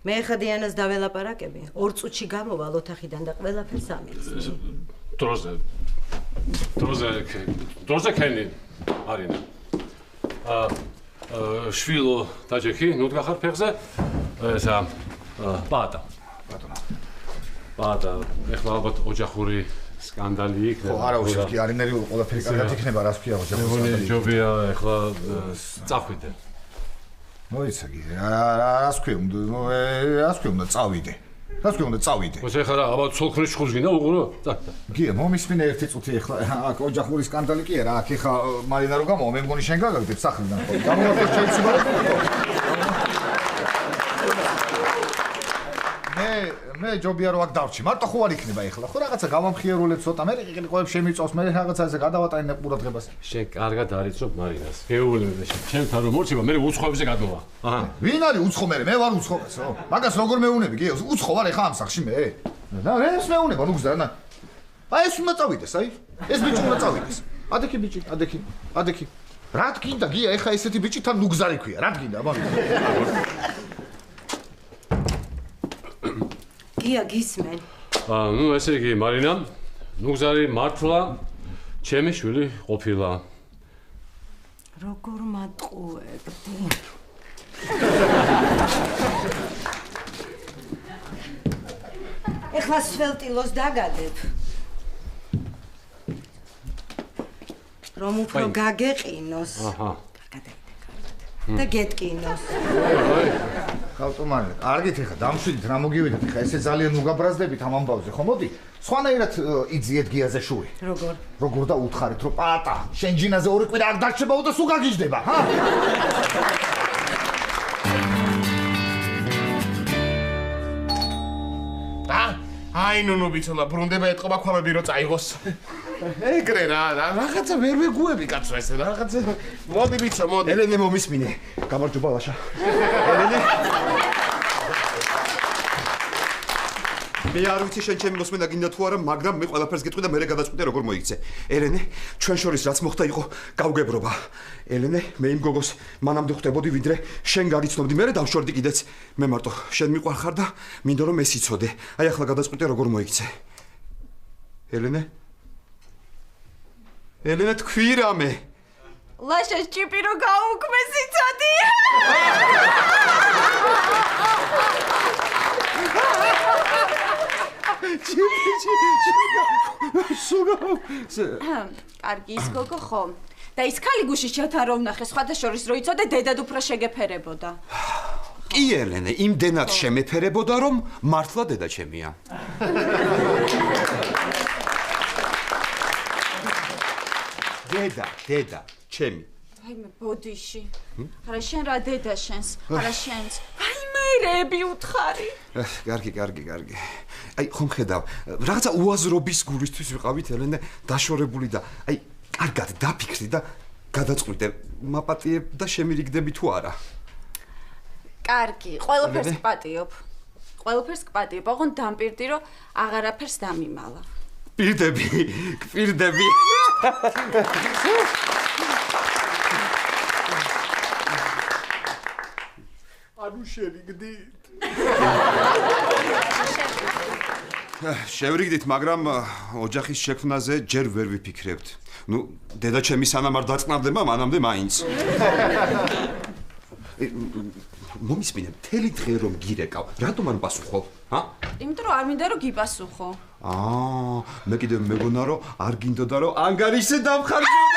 S3: მე ხა დიანას დაველაპარაკები, 2 წუთში გამოვალ ოთახიდან და ყველაფერს ამიცნი.
S8: დროზე ქენი, მარინა. შვილო დაჯექი, ნუ დგახარ ფეხზე. ესა პატა. პატა, ეხლა ალბათ ოჯახური სკანდალი იქნება.
S12: ხო, არა უშევ, კი არინერი ყველაფერი კარგად იქნება, რას ქვია ოჯახური სკანდალი.
S8: ჯობია ეხლა წახვიდე.
S12: მოიცაგი, რას ქვია უნდა წავიდე. რას ქვია უნდა წავიდე.
S8: ოს ეხლა ალბათ ცოლქმრის ჩხუბს გინდა უყურო?
S12: გია, მომისმინე ერთი წუთი ეხლა აქ ოჯახური სკანდალი კი არა, აქ ეხლა მარინა რო გამოვა, მე მგონი შენ გაგაგდებ სახლიდან ხო? გამოვაყენე ჩემს მე ჯობია რომ აქ დავრჩი. მარტო ხო არ იქნება ეხლა. ხო რაღაცა გავამხიარულებ ცოტა, მე ყიყლიყოებს შემიწავს, მე რაღაცა ესე გადავატანებ ყურადღებას.
S8: შენ კარგად არიცნობ მარინას. გეუბნები შენთან რომ მორჩება, მე უცხოებზე გადმოვა. აჰა.
S12: ვინ არის უცხო მე? მე ვარ უცხოესო. მაგას როგორ მეუნები გიო? უცხო ვარ ეხლა ამ სახში მე. და რეს მეუნება ნუგზარანა. აი ეს უნდა წავიდეს, აი. ეს ბიჭი უნდა წავიდეს. ადექი ბიჭი, ადექი. რა თქინდა გია ეხლა ესეთი ბიჭი თან ნუგზარი ქვია. რა თქინდა მაგ
S3: გია გისმენ.
S8: ნუ ესე იგი მარინა, ნუგზარი მართლა ჩემი შვილი ყოფილა.
S3: როგორ მატყუებდი? ეხლა სველტილოს დაგადებ. რომ უფრო გაგეყინოს. აჰა. და გეტკინოს.
S12: ხალხტომანი, არგით ეხა დამშვიდით რა მოგივიდეთ ეხა ესე ძალიან უგაბრაზდებით ამ ამბავზე, ხო მოდი? სხვანაირად იძიეთ გიაზე შური. როგორ და უთხარით რომ პატა, შენ ჯინაზე 2 კვირა არ დარჩებაო და სულ გაგიждდება, ჰა?
S7: აი ნუ ბიჭონა, ბრუნდება ეთყობა ქვამები რომ წაიღოს. ეგრე რა, რაღაცა ვერ ვეგუები კაცო ესე, რაღაცა. მოდი ბიჭო, მოდი.
S12: ელენე მომისმინე. გამარჯობა ლაშა. ელენე.
S14: მე არ ვიცი შენ ჩემი მოსმენა გინდა თუ არა, მაგრამ მე ყველაფერს გეტყვი და მე გადაწყვიტე როგორ მოიქცე. ელენე, ჩვენ შორის რაც მოხდა იყო გავგებრობა. ელენე, მე იმ გოგოს მანამდე ხვდებოდი, ვიდრე შენ გაგიცნობდი, მე დავშორდი კიდეც. მე მარტო შენ მიყვარხარ და მინდა რომ ეს იცოდე. აი ახლა გადაწყვიტე როგორ მოიქცე. ელენე? ელენე თქვი რამე?
S4: ლაშას ჭიპი რო გაუქმეს იცოდი. კარგი ის გოგო ხო? და ის ქალი გუშინ შეთა რო ვნახე, სხვათა შორის რო იცოდე, დედად უფრო შეგეფერებოდა.
S14: კი ელენე, იმდენად შემეფერებოდა რომ მართლა დედა ჩემია. დედა, ჩემი.
S4: აი მე ბოდიში. არა შენ რა დედა შენს, არა შენს. აი მერები უთხარი.
S14: კარგი. აი ხომ ხედავ, რაღაცა უაზრობის გულისთვის ვიყავით ელენე, დაშორებული და აი კარგად დაფიქრდი და გადაწყვიტე, მაპატიებ და შემირიგდები თუ არა.
S4: კარგი, ყველაფერს გპატიობ. ყველაფერს გპატიობ, ოღონდ დამპირდი, რომ აღარაფერს დამიმალა.
S14: გპირდები. ანუ შევიგდით. შევიგდით, მაგრამ ოჯახის შექმნაზე ჯერ ვერ ვიფიქრებთ. ნუ, დედა ჩემი სანამ არ დაწყნარდება, მანამდე მაინც. მომისმინე, მთელი დღე რომ გირეკავ, რატომ არ პასუხობ? ჰა?
S4: იმიტომ რომ არ მინდა რომ გიპასუხო.
S14: მე კიდევ მეგონა რომ არ გინდოდა რომ ანგარიშზე დამხარჯოდა.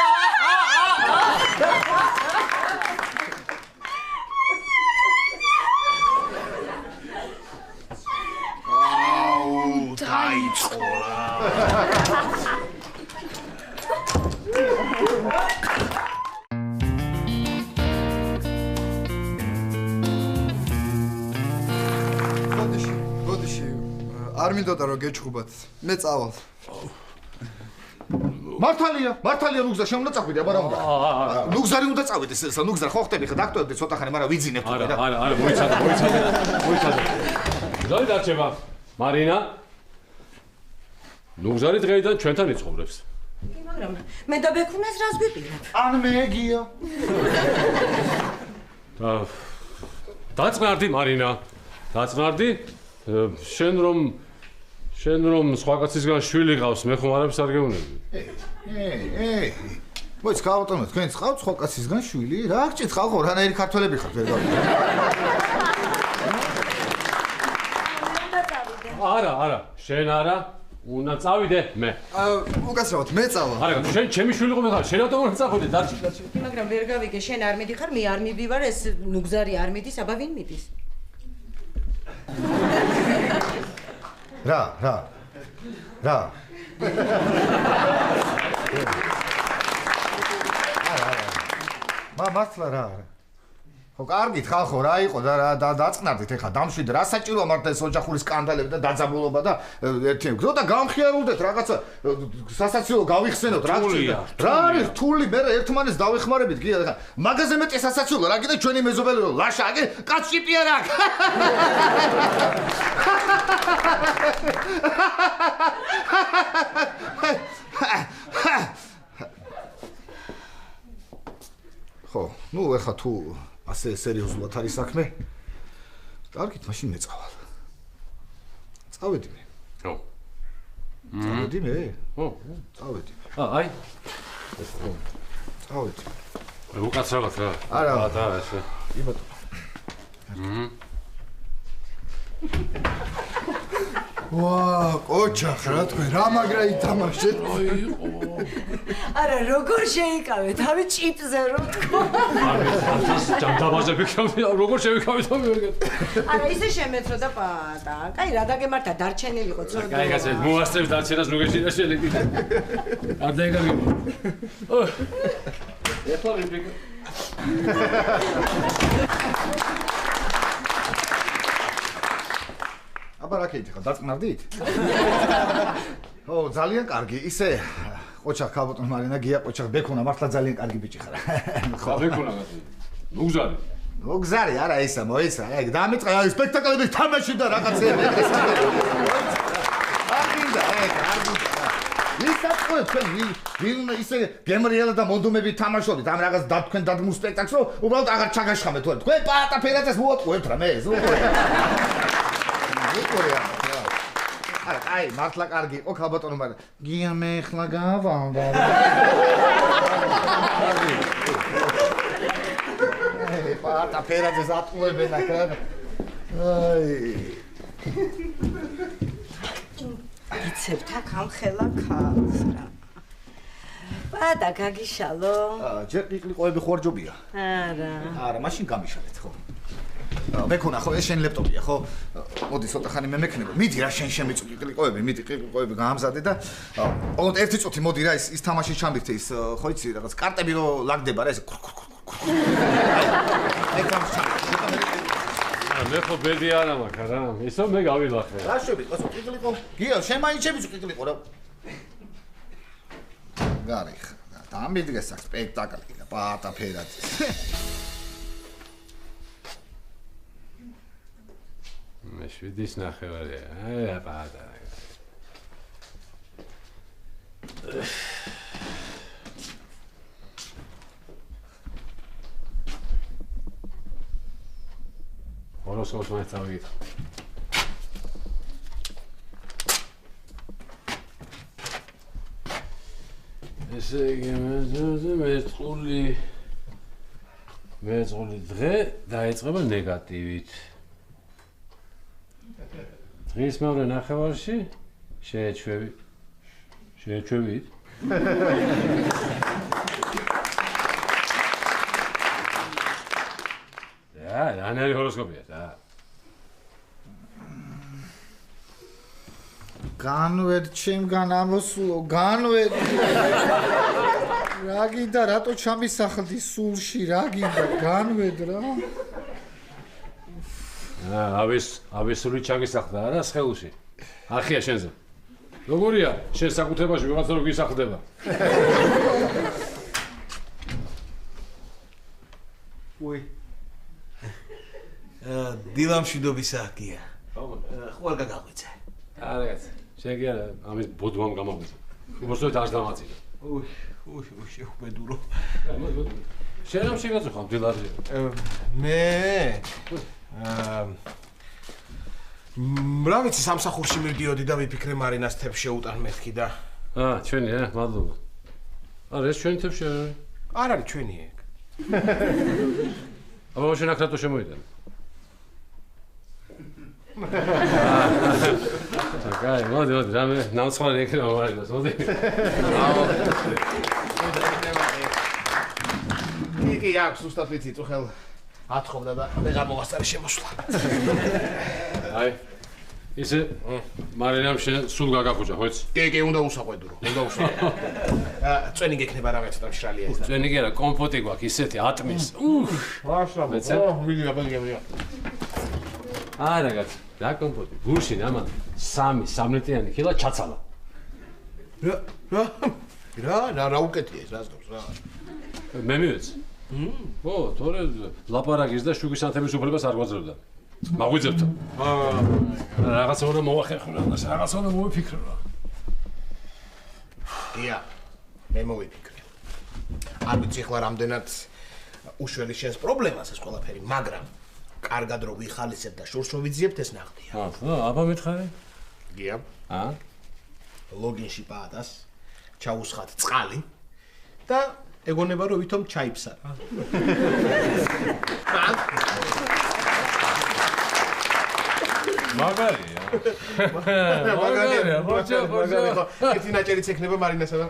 S14: დაიწყოლა.
S10: არ მინდოდა რომ გეჩხუბათ. მე წავალ.
S12: მართალია ნუგზარ შემოდა წახვიდე, აბა რა უნდა? ნუგზარი უნდა წავიდეს, ნუგზარ ხო ხტები ხა დაგტოვებდი ცოტა ხანი, მაგრამ ვიძინებ თუ და.
S8: არა, მოიცადე. ზოგი დარჩება. მარინა. ნუგზარი დღეიდან ჩვენთან იცხოვრებს.
S3: კი, მაგრამ მე და ბექუნას რას გვიპირებ?
S12: ან მე გია.
S8: დაწყნარდი მარინა. დაწყნარდი. შენ რომ სხვა კაცისგან შვილი ყავს, მე ხომ არაფერს არ გეუბნები.
S12: მოიც ქალბატონო, თქვენ ხავთ სხვა კაცისგან შვილი? რა გჭირთ ხალხო, რანაირი ქართველები ხართ ვერ გავიგე.
S8: არა, შენ არა, უნდა წავიდე მე.
S10: უკაცრავად, მე წავალ.
S8: არა, შენ ჩემი შვილი ყო მეხარ, შენ რატომ არ წახვიდე? დარჩი.
S3: მაგრამ ვერ გავიგე, შენ არ მიდიხარ, მე არ მივდივარ, ეს ნუგზარი არ მიდის, აბა ვინ მიდის?
S12: რა? მართლა რა? ხო, კარგით ხალხო, რა იყო და დაწყნარდით ახლა დამშვიდე, რა საჭიროა მართლა ეს ოჯახური სკანდალები და დაძაბულობა და ერთი გზოდა გამხიარულდეთ რაღაცა სასაცილო გავიხსენოთ რა გჭირდა. რა არის რთული, მე ერთმანეთს დავეხმარებით გია ახლა მაგაზე მეტი სასაცილო რა კიდე ჩვენი მეზობელი რომ ლაშა აგე კაცშიპი არა აქ. ხო, ნუ ახლა თუ ასე სერიოზულად არის საქმე. კარგით, მაშინ მე წავალ. წავედი მე.
S8: ხო.
S12: წავედი მე?
S8: ხო,
S12: წავედი.
S8: აი.
S12: წავედი.
S8: უკაცრავად რა.
S12: არა.
S8: და ესე.
S12: კი ბატონო. ვა, ოჯახ რა თქვენ, რა მაგრა ითამაშეთ?
S3: არა, როგორ შეიკავე, თავი ჭიპზე რო თქო.
S8: ჯანდაბაზე ვიქნები, როგორ შევიქავი თავი ვერ გეტყვი.
S3: არა, ისე შემეცრო და პატა. კაი, რა დაგემართა, დარჩენილიყო ცოდვა.
S8: კაი, გასეთ, მოასწრებს დარჩენას ნუ გეშინაშელი. არ დაიგავი. ეხლა ვიფიქრე.
S12: აბა რა ქეითი ხა დაწყნარდით? ო, ძალიან კარგი. ისე ოჩახ ქალბატონ მარინა გია ოჩახ ბექუნა მართლა ძალიან კარგი ბიჭი ხარ.
S8: ხო, ბექუნა გასული. ნუგზარი.
S12: ნუგზარი არა ისა, მოიცა. აი, დამიწყე აი სპექტაკლების თამაში და რაღაცეები ეგრე. არგინდა, არგინდა. ისაკო თქვენ ვინ ისე გემრიელა და მონდომები თამაშობთ ამ რაღაც თქვენ დადგმულ სპექტაკლს რომ უბრალოდ აღარ ჩაგაშხამეთ თქვენ. თქვენ პატა ფერაძეს მოატყუებთ რა მე ეს. აი, მართლა კარგი იყო ქალბატონო, მაგრამ გია მე ხლა გავალდა. აი, პატა ფერაძეს ატყუებენ აქ რა. აი.
S3: იცებთ აქ ამ ხელა ქალს რა. პატა გაგიშალო.
S12: ჯერ ყიყლიყოები ხوارჯობია. არა, მაშინ გამიშალეთ ხო. მეკონა ხო ეს შენ ლეპტოპია ხო? მოდი ცოტა ხანი მე მექნება. მიდი რა შენ შემიწვი ყიყლიყოები, მიდი ყიყლიყოები გაამზადე და ოღონდ ერთი წუთი მოდი რა ის თამაში ჩამბირთე ის ხო იცი რაღაც კარტები რო ლაგდება რა ეს. აი
S8: მე ხო ბედი არა მაქვს რა. ისო მე გავილახე.
S12: რა შვები, ყოსო ყიყლიყო. გიო, შენ მაინც შემიწვი ყიყლიყო რა. გარიხ. დამიდგეს აქ სპექტაკლი და პატა ფერაძე.
S8: მე 7-ის ნახევარია. აი, პატარა. ჰოროსკოპს მაინც წავიკითხე. ესე იგი მეწყული დღე დაიწყება ნეგატივით. დღის მეორე ნახევარში შეეჩვევით? რანერი ჰოროსკოპია და
S12: განვედ ჩემგან ამოსულო განვედ რა გინდა რატო ჩამისახლდი სულში რა გინდა განვედ რა
S8: ავესური ჩაგისახლდა არა სხეულში ახია შენზე როგორია შენ საკუთრებაში ვიღაცა რო გისახლდება
S15: უი დილამშვიდობის აქია ხوار გაგაღვიძე
S8: არა კაცი შენ კი არა ამის ბოდვამ გამოგვიძე უბრალოდ არ დამაწინე
S15: უი შეუბედურო
S8: შენ რომ შეგაწუხავ დილადრე
S7: მე რა ვიცი სამსახურში მივდიოდი და ვიფიქრე მარინას თებს შეუტან მეთქი და
S8: ჩვენი მადლობა არა ეს ჩვენი თებში
S7: არ არის ჩვენი ეგ
S8: აბა შენ აქ რატო შემოიტანე კაი მოდი რამე ნამცხვარი ეკრება მარინას მოდი
S7: იგი აქვს უბრალოდ ვიცი წუხელ ათხოვდა და ვეღარ მოვასწარე შემოსვლა
S8: აი ისე მარინამ შენ სულ გაგახუჭა ხო იცი
S7: კი უნდა უსაყვედურო უნდა უსაყვედურო წვენი გექნება რაღაც და მშრალია ეს და
S8: წვენი კი არა კომპოტი გვაქვს ისეთი ატმის
S7: ვაშრაბო ვიგია
S8: არა კაცი რა კომპოტი გულში ამან 3 კილა ჩაცალა
S7: რა უკეთია ეს რას გავს რა
S8: მე მივეცი ო თორე ლაპარაკის და შუგის ანთების უფლებას არ გვაძლევდა მაგვიძებთ რაღაცა უნდა მოვახერხო რაღაცა უნდა მოვიფიქრო
S7: ია მე მოვიფიქრე არ ვიცი ახლა რამდენად უშველი შენს პრობლემას ეს ყველაფერი მაგრამ კარგად რო ვიხალისებ და შორს რო ვიძიებთ ეს ნახდია
S8: აბა მითხარი
S7: გია ლოგინში პაადას ჩაუსხათ წყალი და ეგონება რომ ვითომ ჩაიფსა რა მაგარია ბოჭო ეს ნაჭერიც ექნება მარინასა და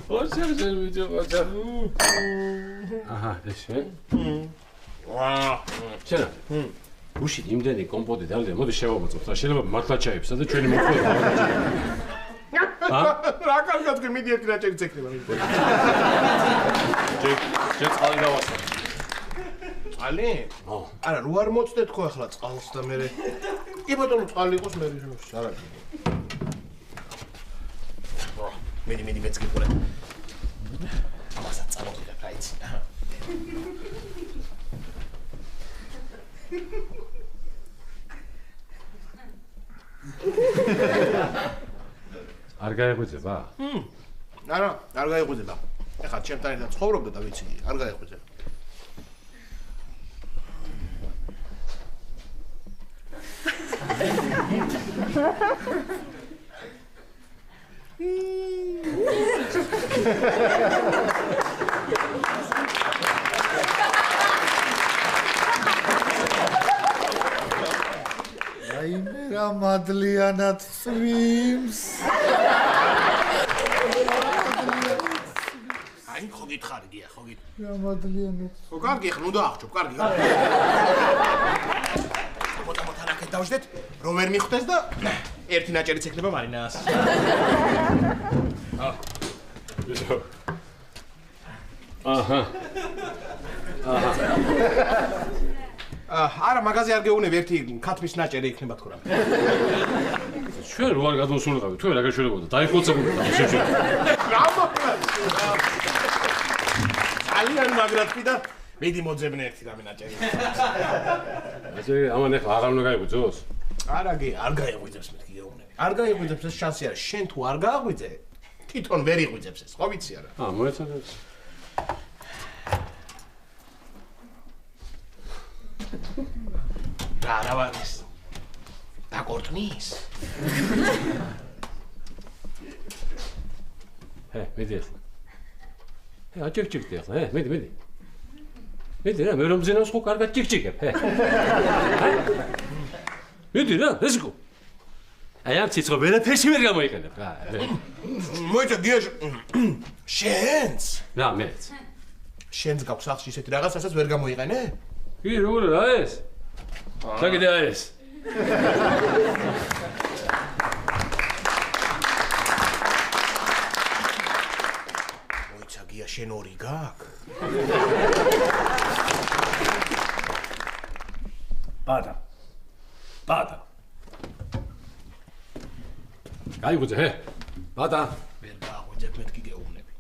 S7: ბოჭო ბოჭო აჰა ესე ჩენა უშინ იმდენი კომპოტი დავდე მოდი შევამოწმოთ რა შეიძლება მართლა ჩაიფსა და ჩვენი მოხდება რა კარგად გიმიდი ერთი ნაჭერიც ექნება ჯე წყალი დავასვა წყალი? არა, რო არ მოწდეთ ხო ახლა წყალს და მე კი ბატონო წყალი იყოს მე არა მიდი მეც გიყურე ამასაც წამოვიდა რა იცი
S8: არ გაიღვიძება?
S7: არა, არ გაიღვიძება. ეხლა ჩემთან ერთად ცხოვრობდა და ვიცი, არ გაიღვიძება.
S12: აი მე რა მადლიანად წვიმს
S7: აი ხო გითხარი გია ხო გით
S12: რა მადლიანად
S7: ხო კარგი ხნუ დაახჭობ კარგი მოთან აქეთ დავждეთ რომ ვერ მიხვდეს და ერთი ნაჭერიც ექნება მარინას აჰა არა მაგაზე არ გეუნებ ერთი ქათმის ნაჭერი იქნება თქო რა
S8: ჩვენ რო არ გადმოსულიყავი თუ რა გაშველებოდა დაიხოცებოდა
S7: ძალიან მაგრად კი და მიდი მოძებნე ერთი რამე ნაჭერი.
S8: ასე ამან ახლა აღარ უნდა გაიღვიძოს?
S7: არა გი, არ გაიღვიძებს მეთქი გეუბნები. არ გაიღვიძებს ეს შანსი არის. შენ თუ არ გააღვიძე, თვითონ ვერ იღვიძებს ეს, ხო ვიცი არა?
S8: მოეცადებს.
S7: რა ვარ ეს? დაკორტნის.
S8: მიდი ახლა. აჭიქჭიქდი ახლა, მიდი. მიდი რა, მე რომ ძინავს ხო კარგად ჭიქჭიქებ, მიდი რა, ესკო. აი ამ ციცრო ვერაფერში ვერ გამოიყენებ რა.
S7: მოიცა გიაშ შენს?
S8: რა მეც.
S7: შენს გაქვს სახში ისეთი რაღაც, რასაც ვერ გამოიყენე?
S8: კი, როგორ რა ეს? შეგიძლია ეს.
S7: მოიცა გია შენ ორი გაქვს?
S8: ბადა. გაიგვიძე, ბადა.
S7: ვერ გააღვიძებ მეთქი გეუბნები.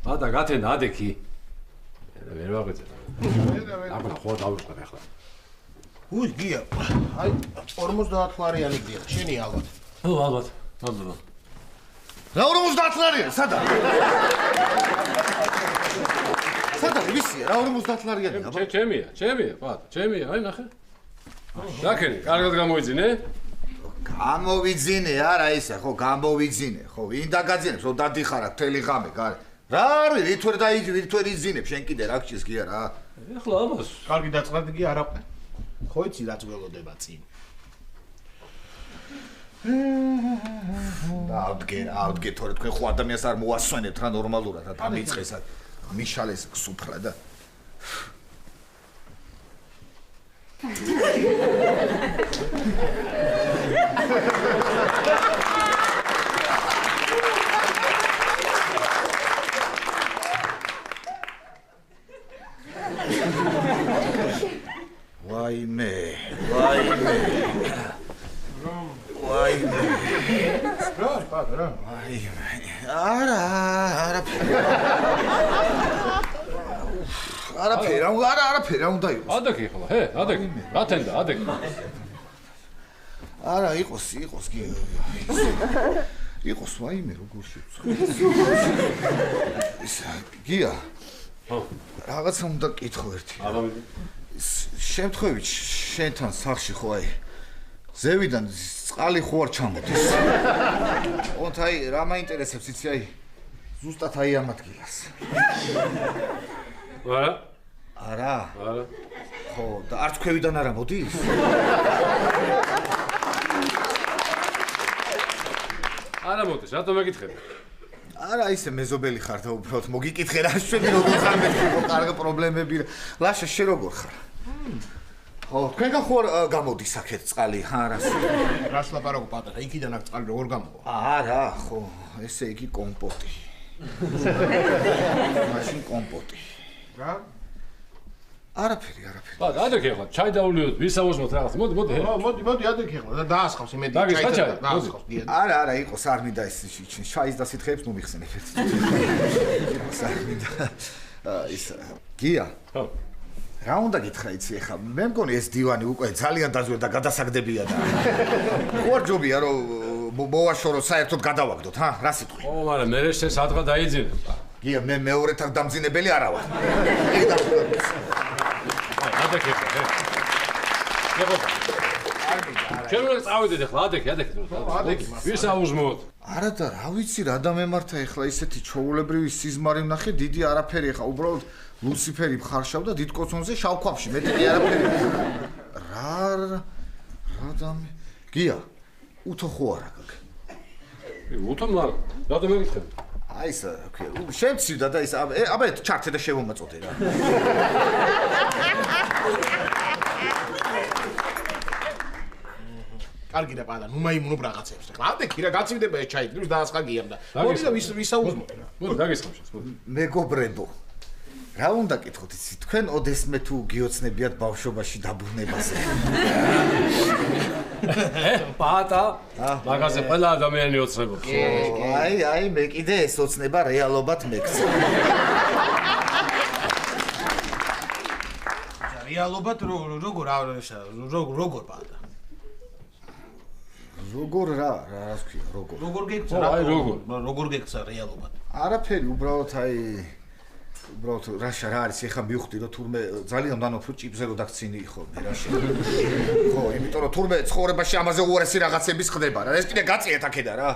S8: ბადა გათენდა ადექი. ვერ ვაღვიძებ. აბა ხო დავიწყებ ახლა.
S7: უი გია. აი 50 ლარიანი გია. შენი ალბათ.
S8: ალბათ.
S12: რა 50 ლარიანი? სადა? სადა ვისია? რა 50 ლარიანი?
S8: ჩემია, ბადა, ჩემია, აი ნახე. დაკენი, კარგად გამოიძინე?
S12: გამოვიძინე, არა ისა, ხო, გამოვიძინე, ხო, ვინ დაგაძინებს, რომ დადიხარა მთელი ღამე, გარე. რა არის, ვით ვერ იძინებ, შენ კიდე რა გჭირს გია რა?
S8: ეხლა ამას.
S7: კარგი დაწყრად კი არა. ხო იცი რაც ველოდება წინ.
S12: ავდგე, თორე თქვენ ხო ადამიანს არ მოასვენებთ რა ნორმალურად, რა დამიწყეს, მიშალეს გსუფრა და ვაიმე.
S7: რა, პატა რა?
S12: არაფერი უნდა იყოს.
S8: ადექი ხლა, ადექი. გათენდა, ადექი.
S12: არა, იყოს კი. იყოს ვაიმე როგორ შეცვლა. გია. რაღაცა უნდა კითხო ერთი. შემთხვევით შენთან სახში ხო აი ზევიდან წყალი ხო არ ჩამოდის. ოღონდ აი რა მაინტერესებს იცი აი ზუსტად აი ამ ადგილას. არა. ხო და არც ქვევიდან არა მოდის?
S8: არა მოდის, რატომ მეკითხები?
S12: არა ისე მეზობელი ხარ და უბრალოდ მოგიკითხე რა შვები როგორ ხარ მეთქი ხო კარგი პრობლემები ლაშა შე როგორ ხარ? ხო თქვენგან ხო გამოდის აქეთ წყალი რას
S7: ლაპარაკობ პატარა იქიდან აქ წყალი როგორ გამოვა?
S12: არა ხო ესე იგი კომპოტი. მაშინ კომპოტი.
S7: რა?
S12: არაფერი.
S8: ბატ, ადექი ახლა, ჩაი დაულიოთ, ვისაუბროთ რაღაც.
S7: მოდი, ადექი ახლა, დაასხავს იმედი
S8: ჩაი.
S7: დაასხავს.
S12: არა, იყოს, არ მინდა ეს შაის და სითხეებს მომიხსენებ ერთ. იყოს, არ მინდა. ის გია. ხო. რა უნდა გითხრა იცი ახლა? მე მგონი ეს დივანი უკვე ძალიან დაზვერდა და გადასაგდებია და. ხوارჯობია რომ მოვაშოროთ საერთოდ გადავაგდოთ, რა სიტყვი?
S8: ო, მაგრამ მე შენ სადღა დაიძინებ.
S12: გია, მე მეორეთან დამძინებელი არა ვარ.
S8: ადექი. ჩემ უნდა წავიდეთ ახლა, ადექი. ვისაუბროთ.
S12: არა და რა ვიცი რა დამემართა ახლა ისეთი ჩაულებრივი სიზმარი ვნახე, დიდი არაფერი ახლა უბრალოდ ლუციფერი მხარშავ და დიდ კოცონზე შავქვაფში, მეტი კი არაფერი. რა დამე გია, უთო ხო არა გაგ.
S8: უთო მაგ, რატომ მეკითხები?
S12: აი ეს შენ ცივდა და ის აბა ჩართე და შევომაწოდე რა.
S7: კარგი და პადა, ნუ მაიმუნობ რაღაცებს. ახლა ადექი რა გაცივდება ეს ჩაი, ნუ დაასხა გიამ და. მოდი და ვისაუბროთ რა.
S8: მოდი დაგესხამშეთ.
S12: მეგობრებო. რა უნდა გითხოთ იცი, თქვენ ოდესმე თუ გიოცნებიათ ბავშვობაში დაბრუნებაზე.
S8: პატა, მაგაზე ყველა ადამიანი ოცნებობს.
S12: აი, მე კიდე ეს ოცნება რეალობად მეკცე.
S15: რეალობად როგორ პატა?
S12: როგორ რა ქვია, როგორ?
S15: როგორ გექცა რა? როგორ გექცა რეალობად?
S12: არაფერი, უბრალოდ რა არის, ეხა მივხვდი რომ თურმე ძალიან დანოფრო ჭიპზე რო დაქცინი ხოლმე რა შეიძლება. ხო, იმიტომ რომ თურმე ცხოვრებაში ამაზე უარესი რაღაცების ხდება რა. ეს კიდე გაწიეთ აქედა რა.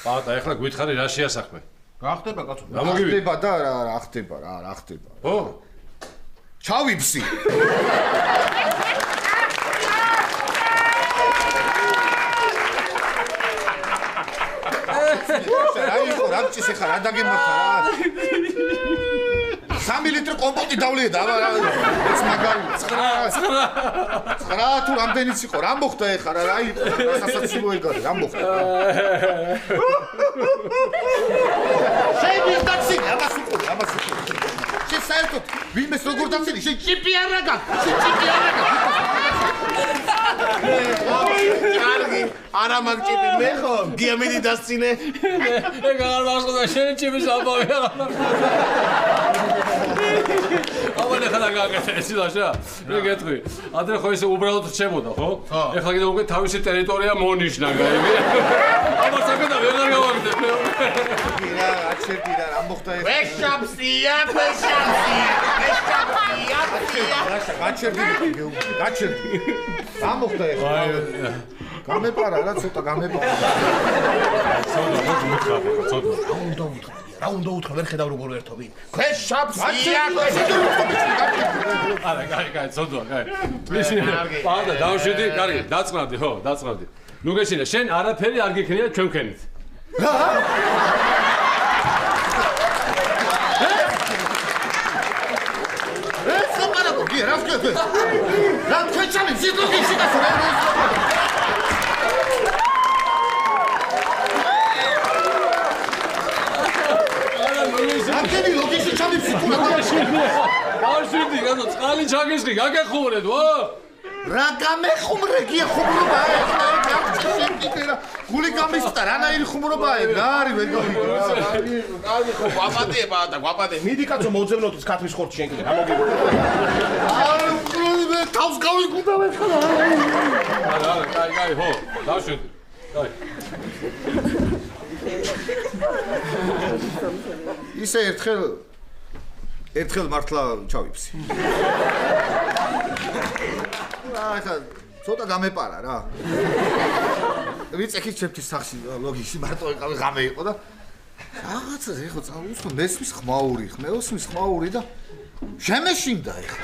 S8: პატა, ეხლა გითხარი რა შეასახმე?
S15: რა ხდება კაცო?
S12: რა ხდება და რა ხდება რა ხდება.
S8: ხო?
S12: ჩავიფსი. რაიქო რა გჭის ახლა რა დაგემართა რა 3 ლიტრი კომპოტი დავლია და ეს მაგარი 9 თუ რამდენიც იყო რა მოხდა ახლა რა იყო სასაცილო ეგარი რა მოხდა შეიძლება დაცინი ამას უყური შენ საერთოდ ვინმეს როგორ დაცინი შენ ჭიპი არ გაქვს
S7: კარგი, არა მაგ ჭიპი მე ხო? გიამედი დასცინე.
S8: ეგ არ მასხოდა შენ ჭიპის ამბავი არა. ამან ახლა გაგაკეთე სილაშა. მე გეტყვი. ადრე ხო ესე უბრალოდ რჩებოდა, ხო? ეხლა კიდე უკვე თავისი ტერიტორია მონიშნა, გაიგე? ამას აკეთა ვეღარ გავაკეთებ.
S12: რა აჩერდიდა რა მოხდა ეს?
S7: ვეშაპსია.
S12: გაჩერდი. რა მოხდა ეს? გამეპარა რა ცოტა გამეპარა.
S7: რა უნდა უთხრა ვერ ხედავ როგორ ერთობი. ვეშაპსია.
S8: არა, კაი, ცოდვა, კაი. პატა, დავშვიდი, კარგი, დაწყნავდი, ხო, დაწყნავდი. ნუ გეშინე, შენ არაფერი არ გიქნია ჩვენქენით.
S12: რა? რა ვქეთე? რა ვქეჩამი ზიდოგი შეგასო რა? აკენი ლოგიში ჩამიფსი თუ რა?
S8: არ შვიდი, გასო წყალი ჩაგესხი, გაგეხუმრეთ, ვა?
S12: რა გამეხუმრე გია ხუმრობა ეს? გული გამისწა რანაირი ხუმრობა ეგ რა არის ვერ გავიგე.
S7: კარგი ხო, გვაპატე. მიდი კაცო მოძებნოთ ქათმის ხორცი შენ კიდე რა მოგიგო.
S12: მე თავს გავიგუდავ ახლა.
S8: არა, კაი, ხო, დავშვიდი. კაი.
S12: ისე ერთხელ მართლა ჩავიფსი. ახლა ცოტა გამეპარა რა. ვიცი ჩემთვის სახში ლოგიში მარტო იყავი ღამე იყო და რაღაცა ეხო წავუსხო მესმის ხმაური და შემეშინდა ეხლა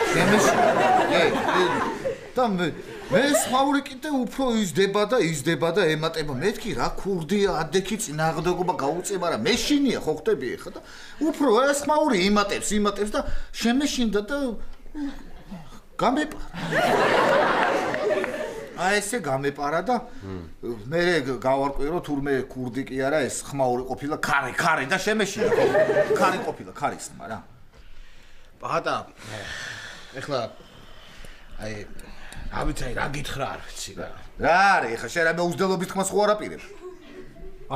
S12: და მე ხმაური კიდე უფრო იზდება და ემატება მეთქი რა ქურდია ადექი წინააღმდეგობა გაუწება რა მეშინია ხო ხტები ეხლა და უფრო ეს ხმაური იმატებს და შემეშინდა და გამეპარა აი ესე გამეპარა და მე გავარკვიე რომ თურმე ქურდი კი არა ეს ხმაური ყოფილა ქარი და შემეშია ქარი ყოფილა ქარის ხმა რა
S7: პატა ეხლა აი რა ვიცი რა გითხრა არ ვიცი რა
S12: არის ეხლა შენ რა მეუძდელობის თქმას ხო არ აპირებ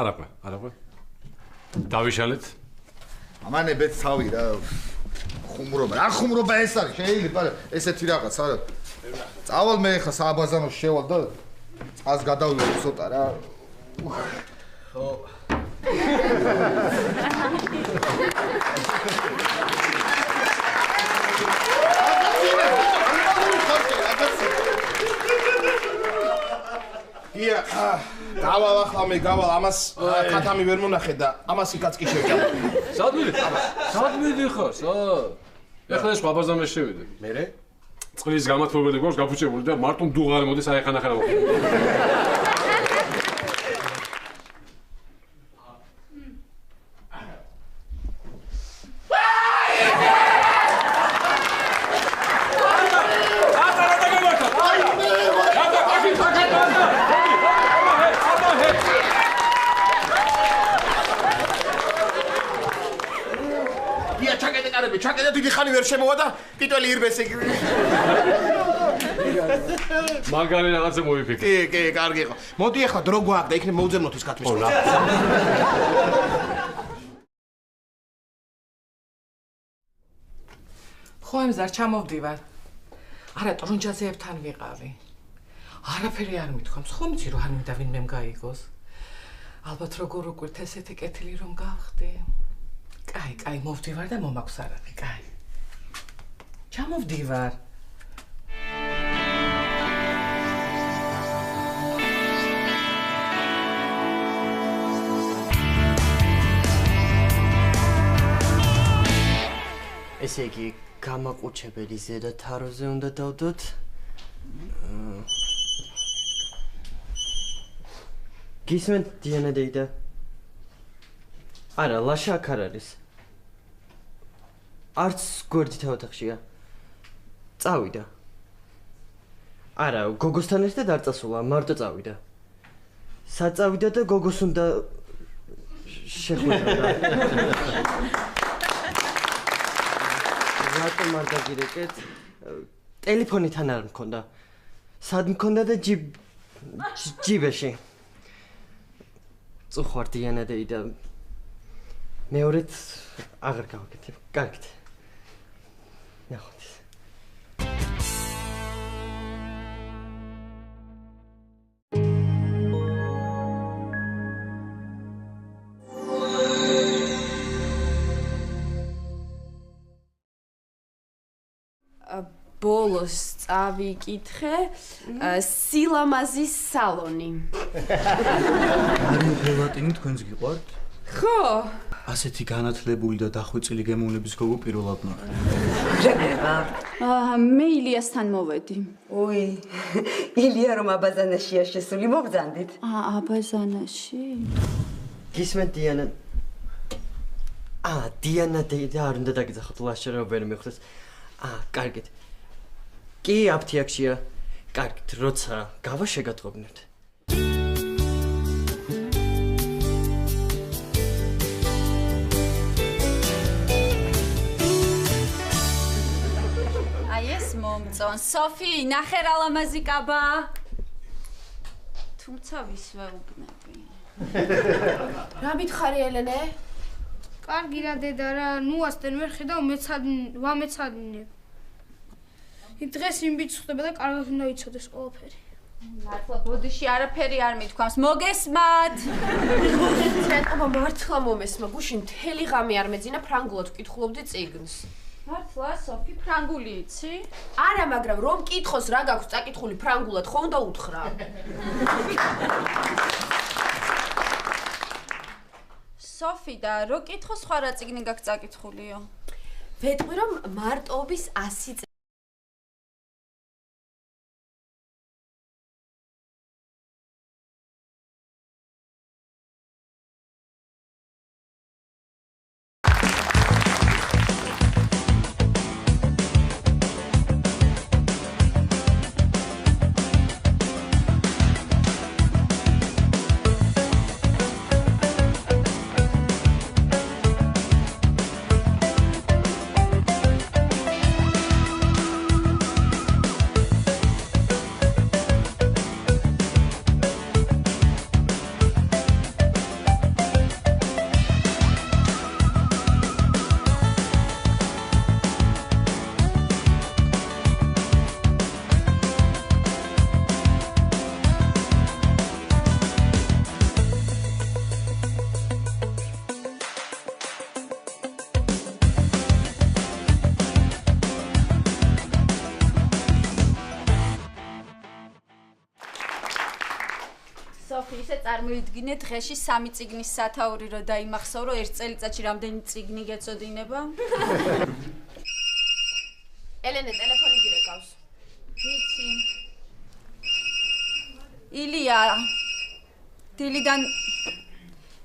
S8: არაფერ დავიშალეთ
S12: ამანებეთ თავი რა ხუმრობა ეს არის შეიძლება ესეთი რაღაც არა წავალ მე ხა სააბაზანოს შევალ და წყალს გადავიღე ცოტა რა ხო
S7: ია გავალ ახლა მე ამას ქათამი ვერ მონახე და ამას იქაც კი შევჭამ
S8: სად მიდი ხარ ეხლა ეს აბაზანოს შევიდე
S7: მერე
S8: წყლის გამათბობელი გვაქვს გაფუჭებული და მარტო დუღარი მოდის აი ხანახა რა მოხდა
S7: ჩაკეტე დიდი ხანი ვერ შემოვა და ტიტველი ირბეს ეგ
S8: მაგარი რაღაცა მოიფიქრე
S7: კი კარგი იყო მოდი ახლა დრო გვაქვს და იქნებ მოუძებნოთ ის ქათმის ხორცს
S9: ხო ემზარ ჩამოვდივარ არა, ტრონჯაზეებთან ვიყავი. არაფერი არ მithქვამს, ხომ იცი რომ არ მინდა ვინმე გაიგოს. ალბათ როგორ უკვირთ ესეთი კეთილი რომ გავხდი. კაი, მოვდივარ და მომაქვს არაფერი, კაი. ჩამოვდივარ.
S5: ესე იგი, გამაყუჩებელი ზედა თაროზე უნდა დავდოთ. გისმენთ დიანა დეიდა? არა, ლაშა აქ არ არის. არც გვერდით ოთახშია. წავიდა. არა, გოგოსთან ერთად არ წასულა, მარტო წავიდა. საწავიდა და გოგოს უნდა შეხვედრა. რატომ არ დაგირეკეთ? ტელეფონი თან არ მქონდა. სად მქონდა და ჯიბეში. წუხვარ დიანა დეიდა. მეორედ აღარ გავაკეთებ. კარგით. ნახოთ.
S1: ბოლოს წავიკითხე სილამაზის სალონი.
S2: მარინ ფელატინი თქვენს გიყვართ?
S1: ხო.
S2: ასეთი განათლებული და დახვეწილი გემოვნების გოგო პირველად ნახე.
S4: მე ილიასთან მოვედი.
S3: ოი, ილია რომ აბაზანაშია შესული, მოგძანდით?
S4: აბაზანაში?
S5: გისმენთ დიანა? დიანა დეიდა არ უნდა დაგიძახოთ, ლაშა ვერ მიხვდეს. კარგით. კი, აფთიაქშია. კარგით, როცა გავა შეგატყობინებთ.
S4: ეს მომწონ. სოფი, ნახე რა ლამაზი კაბა. თუმცა ვის ვეუბნები.
S1: რა მითხარი ელენე?
S6: კარგი რა დედა რა, ნუ ასტენ ვერ ხედავ ვამეცადინებ. დღეს იმ ბიჭს ხვდება და კარგად უნდა იცოდეს ყველაფერი.
S4: მართლა ბოდიში არაფერი არ მithქვამს. მოგესმათ?
S1: რატომ მართლა მომესმა? გუშინ მთელი ღამე არ მეძინა ფრანგულად ვკითხულობდი წიგნს.
S4: მართლა, სოფი, ფრანგული იცი?
S1: არა, მაგრამ რომ კითხოს რა გაქვს წაკითხული ფრანგულად, ხო უნდა უთხრა.
S4: სოფი და რო კითხოს სხვა რა წიგნი გაქვს წაკითხულიო?
S1: ვეტყვი რომ მარტოობის 100 წელი.
S4: ისე წარმოიდგინე დღეში 3 წიგნის სათაური რო დაიმახსოვრო, ერთ წელიწადში რამდენი წიგნი გეწოდინება?
S1: ელენე, ტელეფონი გირეკავს.
S4: ვიცი. ილია.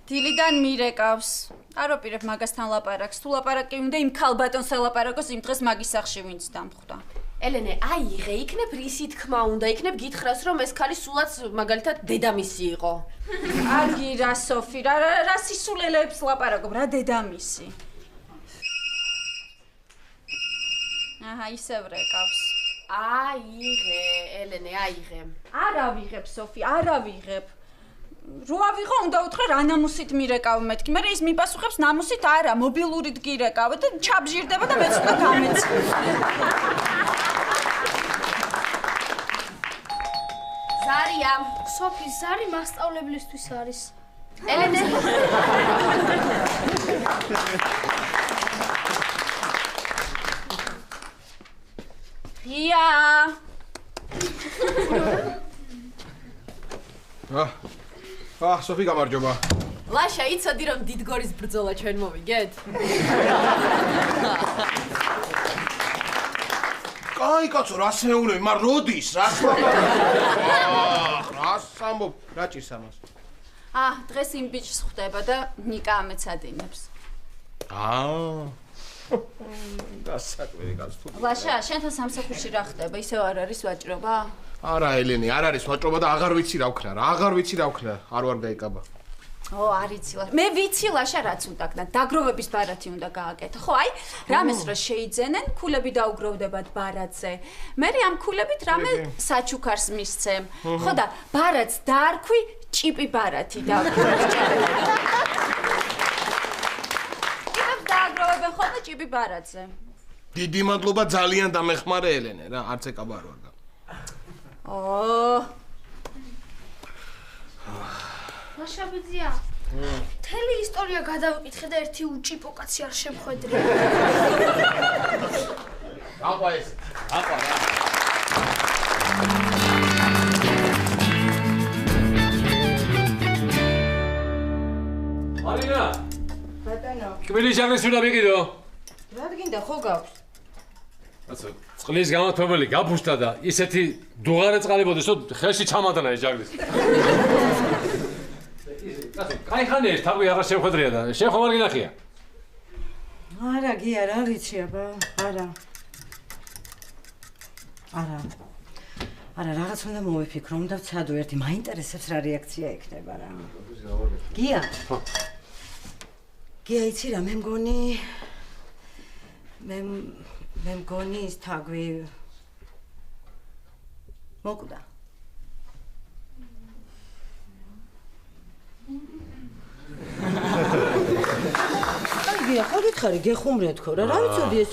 S4: დილიდან მირეკავს. არ ვაპირებ მაგასთან ლაპარაკს. თუ ლაპარაკი უნდა იმ ქალბატონს ელაპარაკოს, იმ დღეს მაგის სახლში ვინც დამხვდა.
S1: ელენე, აიღე, იქნებ რისი თქმა უნდა, იქნებ გითხრას, რომ ეს ქალი სულაც მაგალითად დედამისი იყო.
S4: კარგი რა, სოფი, რა სისულელეებს ლაპარაკობ, რა დედამისი. ისევ რეკავს.
S1: აიღე, ელენე, აიღე.
S4: არ ავიღებ, სოფი, არ ავიღებ. რო ავიღო, უნდა უთხრა რა ნამუსით მირეკავ მეთქი. მე ის მიპასუხებს ნამუსით არა, მობილურით გირეკავ და ჩაბჟირდება და მეც უნდა გამეცი.
S1: ზარია.
S6: სოფი, ზარი მასწავლებლისთვის არის.
S1: ელენე.
S4: ღია.
S7: სოფი გამარჯობა.
S1: ლაშა, იცოდი რომ დიდგორის ბრძოლა ჩვენ მოვიგეთ?
S7: კაი კაცო, რას მეუბნები, მაგრამ როდის, რას ამბობ, რა ჭირს ამას?
S4: დღეს იმ ბიჭს ხვდება და ნიკა ამეცადინებს.
S7: გასაკვირი კაცო.
S4: ლაშა, შენთან სამსახურში რა ხდება? ისევ არ არის ვაჭრობა?
S7: არა, ელენე, არ არის ვაჭრობა და აღარ ვიცი რა ვქნა, არ ვარ გაიკაბა.
S4: არ იცი ლაშა. მე ვიცი ლაშა რაც უნდა ქნა, დაგროვების ბარათი უნდა გააკეთო. ხო, აი, რამეს რა შეიძენენ, ქულები დაუგროვდებათ ბარათზე. მე ამ ქულებით რამე საჩუქარს მისცემ. ხო და ბარათს დაარქვი ჭიპი ბარათი დაარქვი. იმებს დააგროვებენ ხოლმე ჭიპი ბარათზე.
S7: დიდი მადლობა, ძალიან დამეხმარე ელენე რა, არც ეკაბა არ ვარ.
S6: ლაშაბიძია. მთელი ისტორია გადავიკითხე და ერთი უჭიპო კაცი არ შემხვედრია.
S7: აყვა ეს. აყვა რა.
S8: მარინა.
S3: ბატონო.
S8: კბილი ჟანგის უნდა მიყიდო.
S3: რა გინდა ხო გაქვს?
S8: ასე წყლის გამოთმობელი გაფუშტა და ისეთი დუღარე წყალებოდეს რომ ხელში ჩამადანა ეს ჟანგის. კაი ხანია ეს თავი აღარ შემხვედრია და შენ ხომ არ გინახია?
S3: არა, გია, რა ვიცი აბა, არა. არა, რაღაც უნდა მოვიფიქრო, უნდა ვცადო ერთი, მაინტერესებს რა რეაქცია ექნება რა. გია. გია, იცი რა, მე მგონი ის თაგვი მოკვდა. აი, გია, ხო გითხარი, გეხუმრე თქო რა, რა ვიცოდი ეს